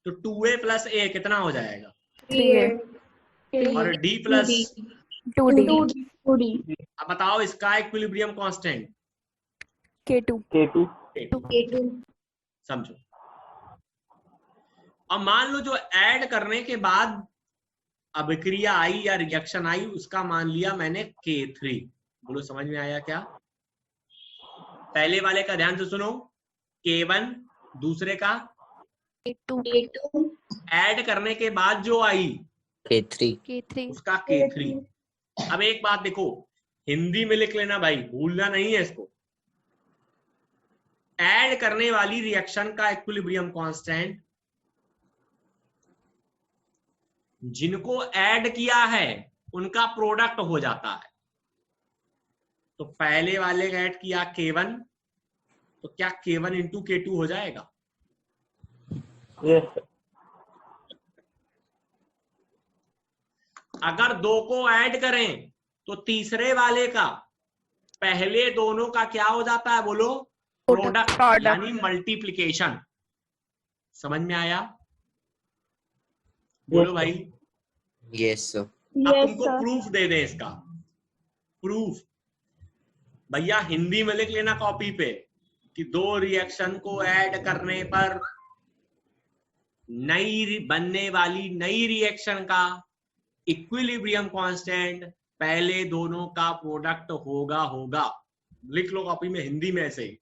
तो 2A + A कितना हो जाएगा? 3A. और D प्लस 2D। 2D. अब बताओ इसका इक्विलिब्रियम कांस्टेंट? K2। K2. समझो। अब मान लो जो ऐड करने के बाद अभिक्रिया आई या रिएक्शन आई, उसका मान लिया मैंने K3। बोलो समझ में आया क्या? पहले वाले का ध्यान से सुनो, K1, दूसरे का K2. ऐड करने के बाद जो आई K3 उसका K3। अब एक बात देखो, हिंदी में लिख लेना भाई, भूलना नहीं है इसको। ऐड करने वाली रिएक्शन का इक्विलिब्रियम कांस्टेंट जिनको ऐड किया है उनका प्रोडक्ट हो जाता है। तो पहले वाले का ऐड किया K1, तो क्या K1 × K2 हो जाएगा? Yes, sir. अगर दो को ऐड करें तो तीसरे वाले का पहले दोनों का क्या हो जाता है? बोलो प्रोडक्ट, यानी मल्टीप्लिकेशन। समझ में आया? बोलो भाई। Yes sir. अब तुमको प्रूफ दे दें इसका। प्रूफ भैया हिंदी में लिख लेना कॉपी पे कि दो रिएक्शन को ऐड करने पर नई बनने वाली नई रिएक्शन का इक्विलिब्रियम कांस्टेंट पहले दोनों का प्रोडक्ट होगा। लिख लो कॉपी में हिंदी में ऐसे ही।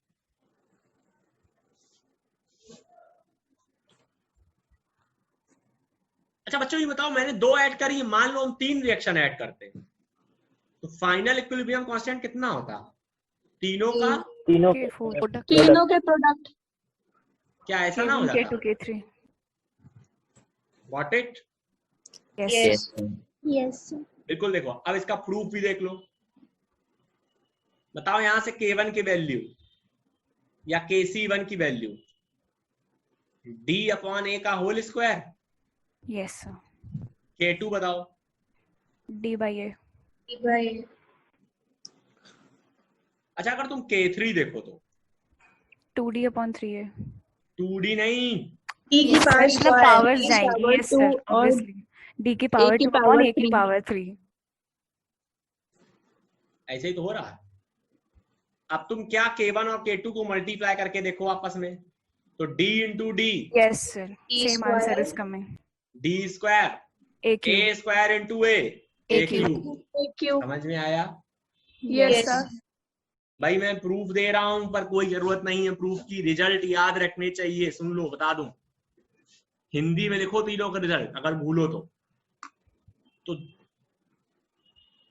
अच्छा बच्चों ये बताओ, मैंने 2 ऐड करी, मान लो हम 3 रिएक्शन ऐड करते हैं तो फाइनल इक्विलिब्रियम कांस्टेंट कितना होता? तीनों का तीनों के प्रोडक्ट। क्या ऐसा ना हो जाता? K2 K3 Got it? Yes. Yes. बिल्कुल। देखो अब इसका प्रूफ भी देख लो। बताओ यहां से K1 की वैल्यू या KC1 की वैल्यू D/A का whole square. Yes sir. K2 बताओ। D/A. अच्छा अगर तुम K3 देखो तो 2D/3A. 2D नहीं, D की पावर स्क्वायर पावर्स जाएंगी। Yes sir. Obviously. D की पावर 2 upon A की पावर 3. ऐसे ही तो हो रहा है। अब तुम क्या K1 और K2 को मल्टीप्लाई करके देखो आपस में, तो D into D। Yes sir. Same answer is coming. D square A cube. A square into A cube. समझ में आया? Yes sir. भाई मैं प्रूफ दे रहा हूं पर कोई जरूरत नहीं है प्रूफ की, रिजल्ट याद रखने चाहिए। सुन लो बता दूं, हिंदी में लिखो तीनों का रिजल्ट, अगर भूलो तो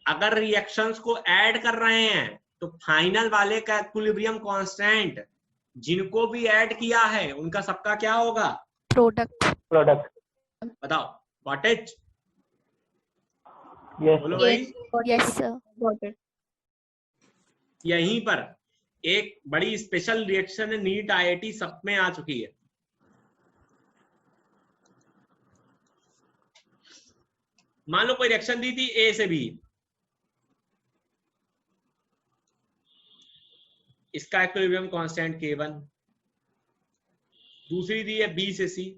अगर रिएक्शंस को ऐड कर रहे हैं तो फाइनल वाले का इक्विलिब्रियम कांस्टेंट जिनको भी ऐड किया है उनका सबका क्या होगा? प्रोडक्ट। बताओ व्हाट इज? Yes. बोलो भाई। Yes sir. यहीं पर एक बड़ी स्पेशल रिएक्शन नीट IIT सब में आ चुकी है। मान लो कोई रिएक्शन दी थी A से B, इसका इक्विलिब्रियम कांस्टेंट K1, दूसरी दी है B से C,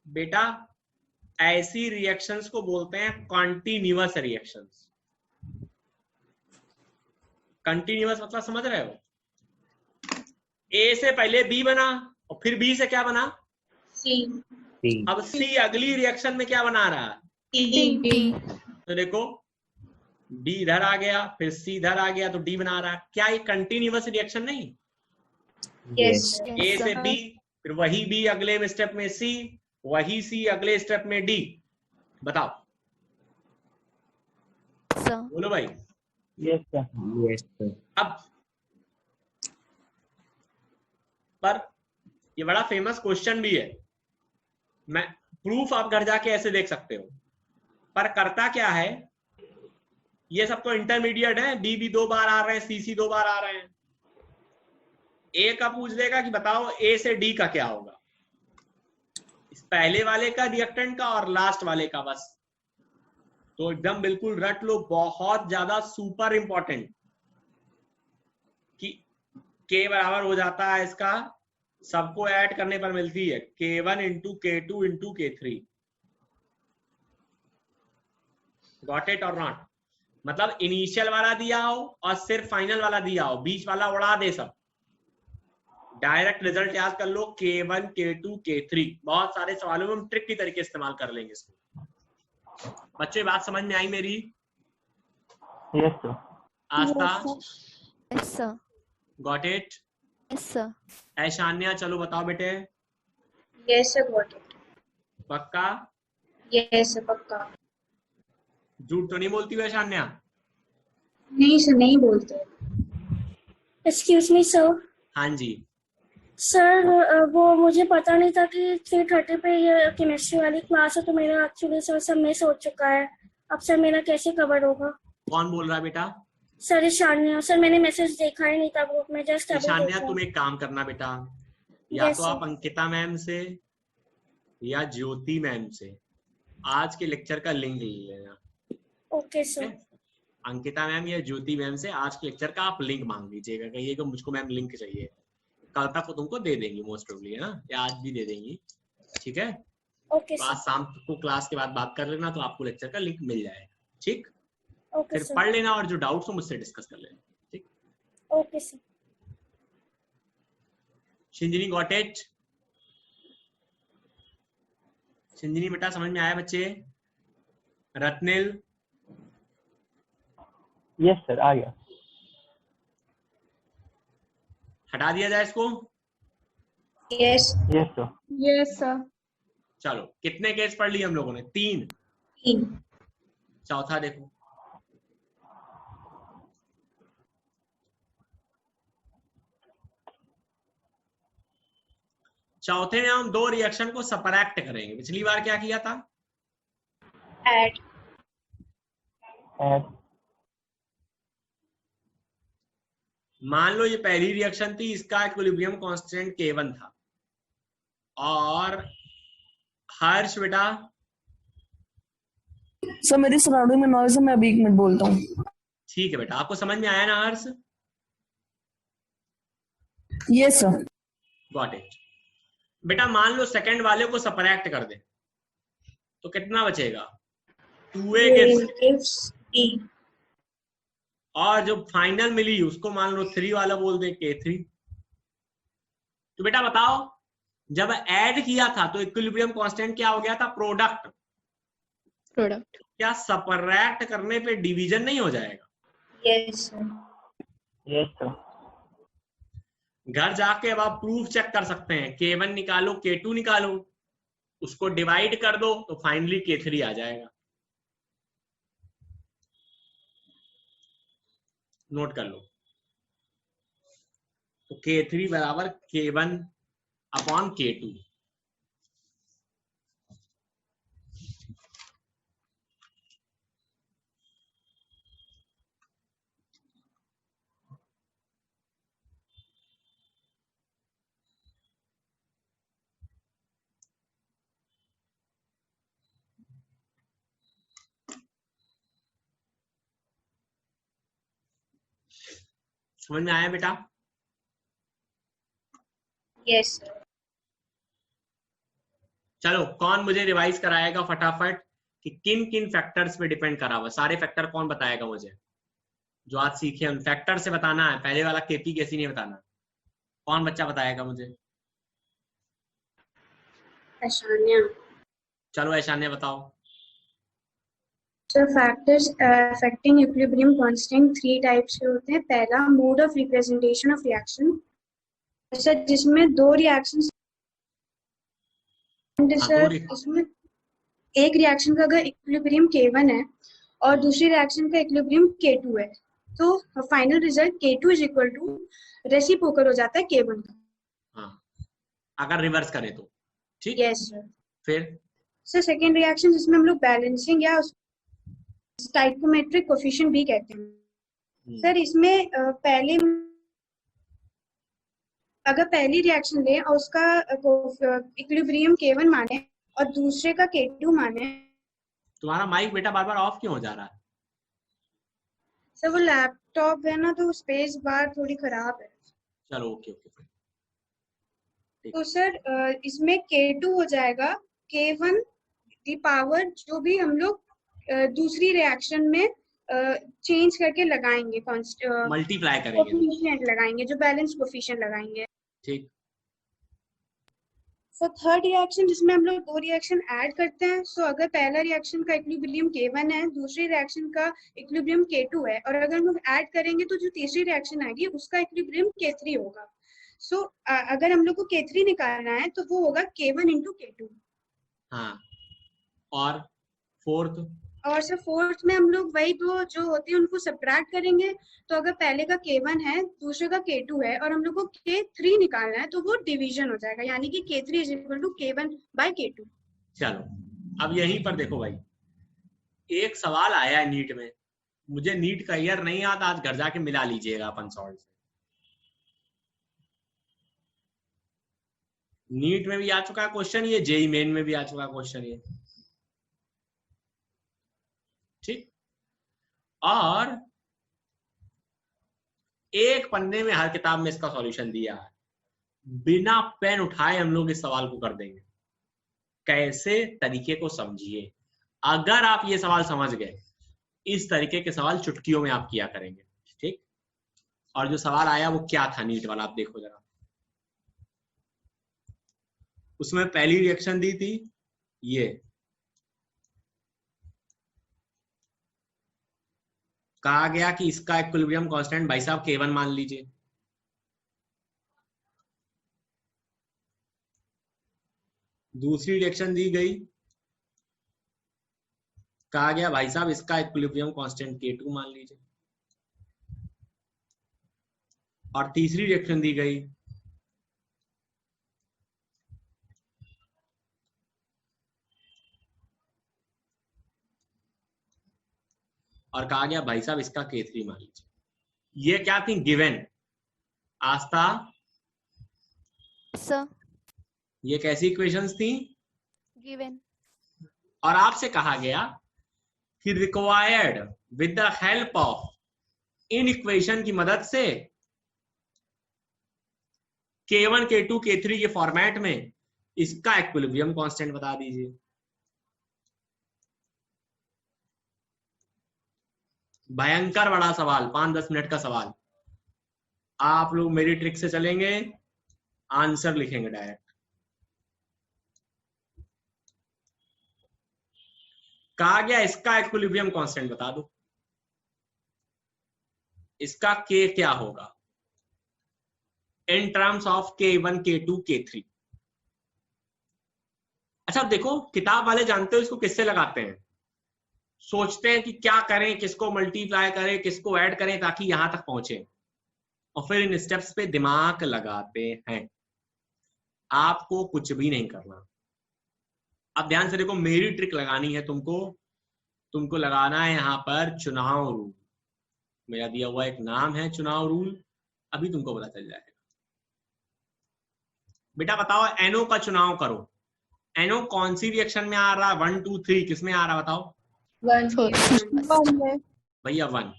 बेटा ऐसी रिएक्शंस को बोलते हैं कॉन्टिन्यूअस रिएक्शंस। कंटिन्यूअस मतलब समझ रहे हो? A से पहले B बना और फिर B से क्या बना? C। अब C अगली रिएक्शन में क्या बना रहा है? D। तो देखो D इधर आ गया, फिर C इधर आ गया तो D बना रहा है। क्या ये कंटिन्यूअस रिएक्शन नहीं? Yes। A से B, फिर वही B अगले स्टेप में C, वही C अगले स्टेप में D। बताओ Sir. बोलो भाई। Yes sir. Yes sir. अब पर ये बड़ा फेमस क्वेश्चन भी है, मैं प्रूफ आप घर जाके ऐसे देख सकते हो, पर करता क्या है, ये सब तो इंटरमीडिएट है, B भी 2 बार आ रहे हैं, C 2 बार आ रहे हैं। A का पूछ देगा कि बताओ A से D का क्या होगा, इस पहले वाले का रिएक्टेंट का और लास्ट वाले का, बस तो एकदम बिल्कुल रट लो, बहुत ज्यादा सुपर इंपॉर्टेंट कि K बराबर हो जाता है इसका, सबको ऐड करने पर मिलती है K1 into K2 into K3। Got it और नॉट? मतलब इनिशियल वाला दिया हो और सिर्फ फाइनल वाला दिया हो, बीच वाला उड़ा दे सब, डायरेक्ट रिजल्ट याद कर लो K1 K2 K3। बहुत सारे सवालों में हम ट्रिक की तरीके इस्तेमाल कर लेंगे इसको। बच्चों ये बात समझ में आई मेरी? Yes sir. Aastha? Yes sir. Got it? Yes sir. Aishanya चलो बताओ बेटे। Yes sir, got it। पक्का? Yes sir, पक्का। झूठ तो नहीं बोलती हो ऐशान्या? नहीं सर, नहीं बोलते। Excuse me sir. हाँ जी। सर वो मुझे पता नहीं था कि 3:30 पे ये केमिस्ट्री वाली क्लास है, तो मेरा एक्चुअली सर सब मिस हो चुका है। अब सर मेरा कैसे कवर होगा? कौन बोल रहा है बेटा? सर ईशान्या। सर मैंने मैसेज देखा ही नहीं था ग्रुप में, जस्ट अभी ईशान्या देखा। तुम एक काम करना बेटा, या Yes, तो आप अंकिता मैम से या ज्योति मैम से आज के लेक्चर का लिंक ले लेना। Okay sir. अंकिता मैम या ज्योति मैम से आज के लेक्चर का आप लिंक मांग लीजिएगा, कहिएगा मुझको मैम लिंक चाहिए, कल तक वो तुमको दे देंगी मोस्ट प्रोबेबली, है ना, या आज भी दे देंगी, ठीक है? ओके आज सर। शाम को क्लास के बाद बात कर लेना तो आपको लेक्चर का लिंक मिल जाएगा, ठीक? ओके फिर सर। पढ़ लेना और जो डाउट्स हो मुझसे डिस्कस कर लेना, ठीक? Okay, sir. Shinjini got it? Shinjini बेटा समझ में आया बच्चे? रत्निल? Yes, sir. आ गया. हटा दिया जाए इसको? Yes. Yes, sir. Yes, sir. चलो कितने केस पढ़ लिए हम लोगों ने? 3. 3. चौथा देखो. चौथे में हम 2 रिएक्शन को सबट्रैक्ट करेंगे. पिछली बार क्या किया था? Add. Add. मान लो ये पहली रिएक्शन थी, इसका इक्विलिब्रियम कांस्टेंट K1 था, और हर्ष बेटा सर मेरी सराउंडिंग में नॉइज है, मैं अभी 1 मिनट बोलता हूँ. ठीक है बेटा, आपको समझ में आया ना Harsh? Yes sir. Got it. बेटा मान लो सेकंड वाले को सबट्रैक्ट कर दे तो कितना बचेगा? 2A gives E. और जो फाइनल मिली उसको मान लो 3 वाला बोल दे K3. तो बेटा बताओ, जब ऐड किया था तो इक्विलिब्रियम कांस्टेंट क्या हो गया था? प्रोडक्ट. क्या सबट्रैक्ट करने पे डिवीजन नहीं हो जाएगा? Yes, sir. Yes, sir. घर जाके अब आप प्रूफ चेक कर सकते हैं. K1 निकालो, K2 निकालो, उसको डिवाइड कर दो तो फाइनली K3 आ जाएगा. नोट कर लो. तो K3 बराबर K1 अपॉन K2. समझ में आया बेटा? Yes, sir. चलो कौन मुझे रिवाइज कराएगा फटाफट कि किन किन फैक्टर्स पे डिपेंड करा हुआ? सारे फैक्टर कौन बताएगा मुझे जो आज सीखे? उन फैक्टर से बताना है. पहले वाला केपी कैसी नहीं बताना. कौन बच्चा बताएगा मुझे? Ashanya. चलो ऐशान्या बताओ. So factors affecting equilibrium constant 3 types के होते हैं. पहला mode of representation of reaction, ऐसा जिसमें 2 reactions, इसमें एक रिएक्शन का अगर इक्विलिब्रियम K1 है और दूसरी रिएक्शन का इक्विलिब्रियम K2 है तो final result K2 is equal to reciprocal हो जाता है K1 का. हाँ, अगर रिवर्स करें तो. ठीक. Yes sir. फिर सर सेकेंड रिएक्शन जिसमें हम लोग बैलेंसिंग या स्टाइकोमेट्रिक कोफिशिएंट भी कहते हैं. सर इसमें पहले अगर पहली रिएक्शन ले और उसका इक्विलिब्रियम K1 माने और दूसरे का K2 माने. तुम्हारा माइक बेटा बार बार ऑफ क्यों हो जा रहा है? सर वो लैपटॉप है ना तो स्पेस बार थोड़ी खराब है. चलो ओके ओके. तो सर इसमें K2 हो जाएगा K1 दी पावर जो भी हम लोग दूसरी रिएक्शन में चेंज करके लगाएंगे, मल्टीप्लाई करेंगे, कोफिशिएंट लगाएंगे, जो बैलेंस कोफिशिएंट लगाएंगे. ठीक. सो थर्ड रिएक्शन जिसमें हम लोग 2 रिएक्शन ऐड करते हैं. सो अगर पहला रिएक्शन का इक्विलिब्रियम K1 है, दूसरी रिएक्शन का इक्विलिब्रियम K2 है, और अगर हम लोग ऐड करेंगे तो जो तीसरी रिएक्शन आएगी उसका इक्विलिब्रियम K3 होगा. सो अगर हम लोग को K3 निकालना है तो वो होगा K1 into K2. हाँ. और फोर्थ? और सर फोर्थ में हम लोग वही 2 जो होते हैं उनको सब्ट्रैक्ट करेंगे. तो अगर पहले का K1 है, दूसरे का K2 है और हम लोग को K3 निकालना है तो वो डिवीजन हो जाएगा, यानी कि K3 is equal to K1 by K2. चलो अब यहीं पर देखो भाई, एक सवाल आया है नीट में. मुझे नीट का ईयर नहीं आता, आज घर जाके मिला लीजिएगा अपन सॉल्व से. नीट में भी आ चुका है क्वेश्चन ये, जेई मेन में भी आ चुका है क्वेश्चन ये. ठीक. और एक पन्ने में हर किताब में इसका सॉल्यूशन दिया है. बिना पेन उठाए हम लोग इस सवाल को कर देंगे. कैसे? तरीके को समझिए. अगर आप ये सवाल समझ गए, इस तरीके के सवाल चुटकियों में आप किया करेंगे. ठीक. और जो सवाल आया वो क्या था नीट वाला, आप देखो जरा। उसमें पहली रिएक्शन दी थी ये, कहा गया कि इसका इक्विलिब्रियम कांस्टेंट भाई साहब K1 मान लीजिए। दूसरी रिएक्शन दी गई, कहा गया भाई साहब इसका इक्विलिब्रियम कांस्टेंट K2 मान लीजिए। और तीसरी रिएक्शन दी गई, और कहा गया भाई साहब इसका K3 मान लीजिए। ये क्या थी गिवन? आस्था सर ये कैसी इक्वेशंस थी? गिवन। और आपसे कहा गया कि required with the help of in equation की मदद से K1 K2 K3 के फॉर्मेट में इसका इक्विलिब्रियम कांस्टेंट बता दीजिए। भयंकर बड़ा सवाल, 5-10 मिनट का सवाल। आप लोग मेरी ट्रिक से चलेंगे, आंसर लिखेंगे डायरेक्ट। कहा गया इसका इक्विलिब्रियम कांस्टेंट बता दो, इसका K क्या होगा in terms of K1 K2 K3। अच्छा देखो, किताब वाले जानते हो इसको किससे लगाते हैं, सोचते हैं कि क्या करें, किसको मल्टीप्लाई करें, किसको ऐड करें ताकि यहां तक पहुंचे, और फिर इन स्टेप्स पे दिमाग लगाते हैं। आपको कुछ भी नहीं करना। अब ध्यान से देखो, मेरी ट्रिक लगानी है तुमको लगाना है यहां पर चुनाव रूल। मेरा दिया हुआ एक नाम है चुनाव रूल, अभी तुमको पता चल जाएगा। बेटा बताओ, NO का चुनाव करो। NO कौन सी रिएक्शन में आ रहा है? 1 2 3 किस में आ रहा है बताओ? 1 में। भैया 1।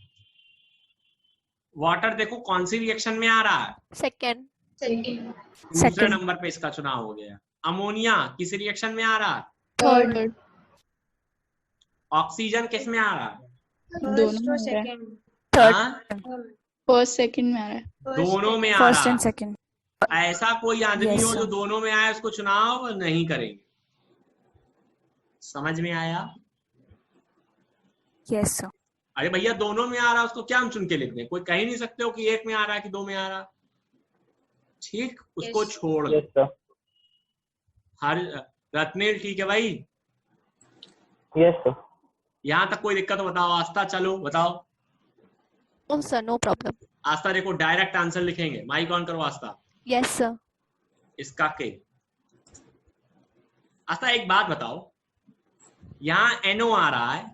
वाटर देखो कौन सी रिएक्शन में आ रहा है? सेकेंड। दूसरे नंबर पे इसका चुनाव हो गया। अमोनिया किस रिएक्शन में आ रहा है? थर्ड। ऑक्सीजन किस में आ रहा है? दोनों सेकंड। फर्स्ट सेकंड में आ रहा है। दोनों में आ फर्स्ट रहा एंड है। सेकंड। ऐसा कोई आदमी Yes, हो जो sir. दोनों में आए उसको चुनाव नहीं करेंगे। समझ में आया? Yes sir. अरे भैया दोनों में आ रहा है उसको क्या हम चुन के लिख दें? कोई कह ही नहीं सकते हो कि एक में आ रहा है कि दो में आ रहा है। ठीक, उसको Yes. छोड़ दो। Yes sir. हर रत्नेल ठीक है भाई? Yes sir. यहां तक कोई दिक्कत हो बताओ। आस्था चलो बताओ। No sir, no problem. Astha देखो डायरेक्ट आंसर लिखेंगे। माइक ऑन करो आस्था। Yes sir. इसका के। आस्था एक बात बताओ, यहां NO आ रहा है,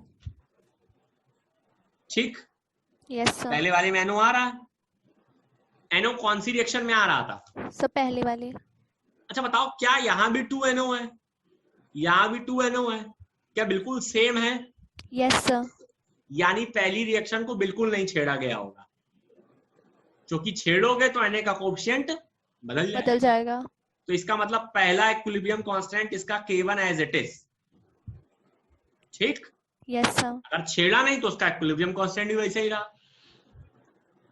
ठीक? Yes sir. पहले वाले में NO आ रहा है। NO कौन सी रिएक्शन में आ रहा था? सर पहले वाले। अच्छा बताओ, क्या यहां भी 2NO है? यहां भी 2NO है? क्या बिल्कुल सेम है? Yes sir. यानी पहली रिएक्शन को बिल्कुल नहीं छेड़ा गया होगा, क्योंकि छेड़ोगे तो Na का कोएफिशिएंट बदल जाएगा। तो इसका मतलब पहला इक्विलिब्रियम कांस्टेंट इसका K1 एज इट इज, ठीक? Yes sir. अगर छेड़ा नहीं तो उसका इक्विलिब्रियम कांस्टेंट भी वैसे ही रहा।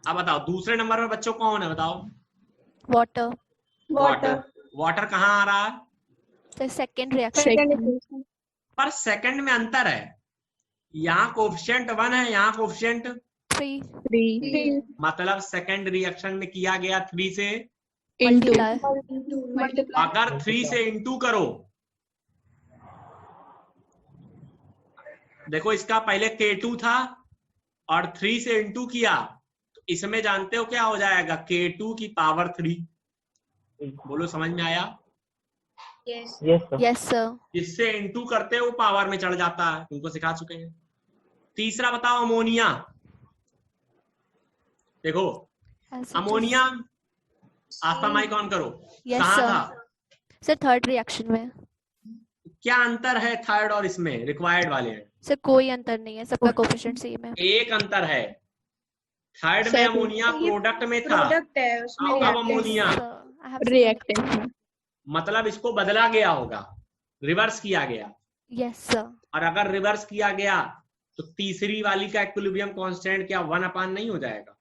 अब बताओ दूसरे नंबर में बच्चों कौन है बताओ? वाटर। वाटर कहाँ आ रहा है? Sir second reaction. पर सेकंड में अंतर है, यहाँ कोएफिशिएंट 1 है, यहाँ कोएफिशिएंट 3। मतलब सेकंड रिएक्शन में किया गया 3 से मल्टीप्लाई। अगर 3 से इंटू करो, देखो इसका पहले K2 था और 3 से इंटू किया तो इसमें जानते हो क्या हो जाएगा? K2 की पावर 3। बोलो समझ में आया? Yes sir. Yes sir. इससे इंटू करते वो पावर में चढ़ जाता है, तुमको सिखा चुके हैं। तीसरा बताओ अमोनिया। देखो अमोनिया, आस्था माइक ऑन करो। यस कहाँ सर। था? सर थर्ड रिएक्शन में। क्या अंतर है थर्ड और इसमें रिक्वायर्ड वाले हैं? सर कोई अंतर नहीं है, सबका कोएफिशिएंट सेम है। एक अंतर है, थर्ड में अमोनिया प्रोडक्ट में था, प्रोडक्ट है उसमें अब अमोनिया रिएक्टेंट। मतलब इसको बदला गया होगा, रिवर्स किया गया। Yes sir. और अगर रिवर्स किया गया तो तीसरी वाली का इक्विलिब्रियम कांस्टेंट क्या 1 अपान नहीं हो जाएगा?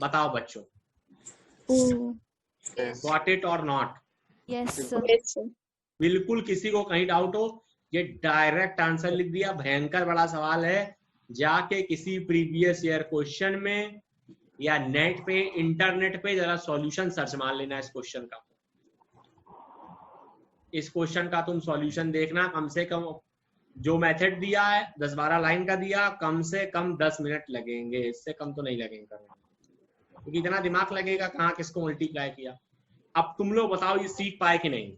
बताओ बच्चों, गॉट इट और नॉट? Yes, sir. बिल्कुल किसी को कहीं डाउट हो, ये डायरेक्ट आंसर लिख दिया। भयंकर बड़ा सवाल है, जाके किसी प्रीवियस ईयर क्वेश्चन में या नेट पे, इंटरनेट पे जरा सॉल्यूशन सर्च मार लेना इस क्वेश्चन का। इस क्वेश्चन का तुम सॉल्यूशन देखना, कम से कम जो मेथड दिया है 10-12 लाइन का दिया, कम से कम 10 मिनट लगेंगे, इससे कम तो नहीं लगेंगे करने, क्योंकि इतना दिमाग लगेगा कहाँ किसको मल्टीप्लाई किया। अब तुम लोग बताओ ये सीख पाए कि नहीं?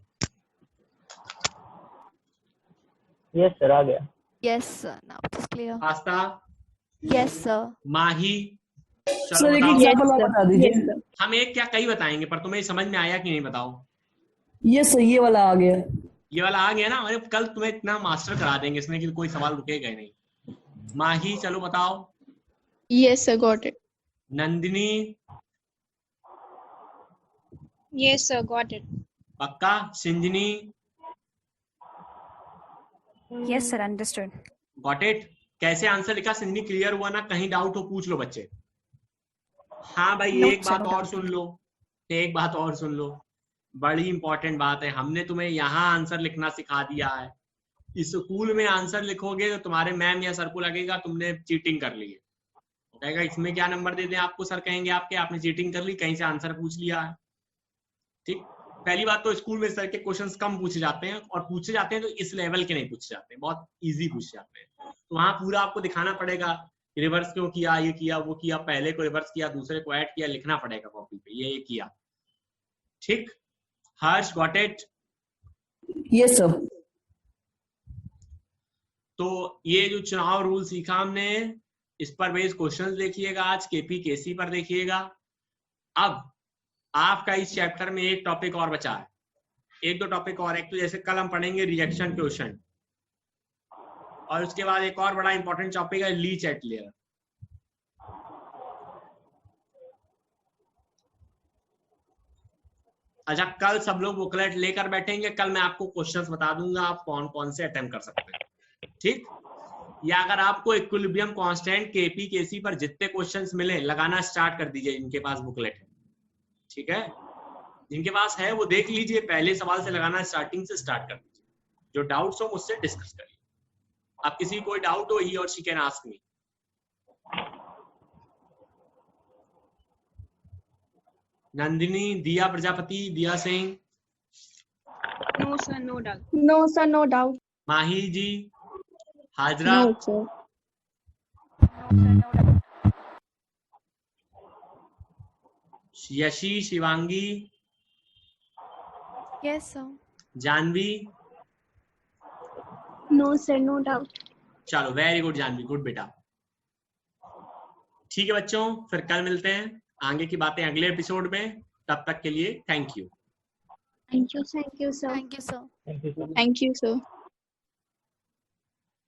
यस सर, आ गया। Yes, sir. Now it is clear. Aastha, Yes, sir. माही, चलो सर एक बताओ। एग्जांपल और बता दीजिए। हम एक क्या कई बताएंगे, पर तुम्हें समझ में आया कि नहीं बताओ? ये सही, ये वाला आ गया। ये वाला आ गया ना, अरे कल तुम्हें इतना मास्टर करा देंगे इसमें कि कोई सवाल रुकेगा ही नहीं। माही चलो बताओ। Yes, sir. Got it. Nandini, Yes, sir. Got it. पक्का? सिंजनी, Yes, sir. Understood. Got it? कैसे आंसर लिखा सिंजनी? क्लियर हुआ ना? कहीं डाउट हो पूछ लो बच्चे। हाँ भाई, No, एक sir, बात no और doubt. सुन लो, एक बात और सुन लो, बड़ी इंपॉर्टेंट बात है। हमने तुम्हें यहाँ आंसर लिखना सिखा दिया है, स्कूल में आंसर लिखोगे तो तुम्हारे मैम या सर को लगेगा तुमने चीटिंग कर ली है, कहेगा इसमें क्या नंबर दे दें आपको, सर कहेंगे आपके आपने चीटिंग कर ली, कहीं से आंसर पूछ लिया है। ठीक, पहली बात तो स्कूल में सर के क्वेश्चंस कम पूछे जाते हैं, और पूछे जाते हैं तो इस लेवल के नहीं पूछे जाते हैं, बहुत इजी पूछे जाते हैं। तो वहां पूरा आपको दिखाना पड़ेगा, रिवर्स क्यों किया, ये किया वो किया, पहले को रिवर्स किया दूसरे को ऐड किया, लिखना पड़ेगा कॉपी पे ये किया। ठीक, हर्ष गॉट इट? Yes sir. तो ये जो चुनाव रूल सीखा हमने, इस पर बेस्ड क्वेश्चंस देखिएगा आज, केपी केसी पर देखिएगा। अब आपका इस चैप्टर में एक टॉपिक और बचा है, एक दो टॉपिक और। एक तो जैसे कल हम पढ़ेंगे रिजेक्शन क्वेश्चन, और उसके बाद एक और बड़ा इंपॉर्टेंट टॉपिक है लीच एट लेयर। अच्छा, कल सब लोग बुकलेट लेकर बैठेंगे, कल मैं आपको क्वेश्चंस बता दूंगा आप कौन कौन से अटेम्प्ट कर सकते हैं। ठीक, या अगर आपको इक्विलिब्रियम कांस्टेंट केपी केसी पर जितने क्वेश्चंस मिले लगाना स्टार्ट कर दीजिए, इनके पास बुकलेट है। ठीक है, जिनके पास है वो देख लीजिए, पहले सवाल से लगाना स्टार्टिंग से स्टार्ट कर दीजिए। जो डाउट्स हो मुझसे डिस्कस करिए। आप किसी कोई डाउट हो, he or she can ask me. Nandini, Diya Prajapati, Diya Singh, No, sir. No doubt. No, sir, no doubt. Mahi ji, Hazra, No, sir. Yashi, Shivangi, Yes, sir. Janvi. No, sir, no doubt. चलो वेरी गुड जानवी, गुड बेटा। ठीक है बच्चों, फिर कल मिलते हैं, आगे की बातें अगले एपिसोड में। तब तक के लिए thank you. Thank you, sir. Thank you, sir. Thank you. Thank you, sir.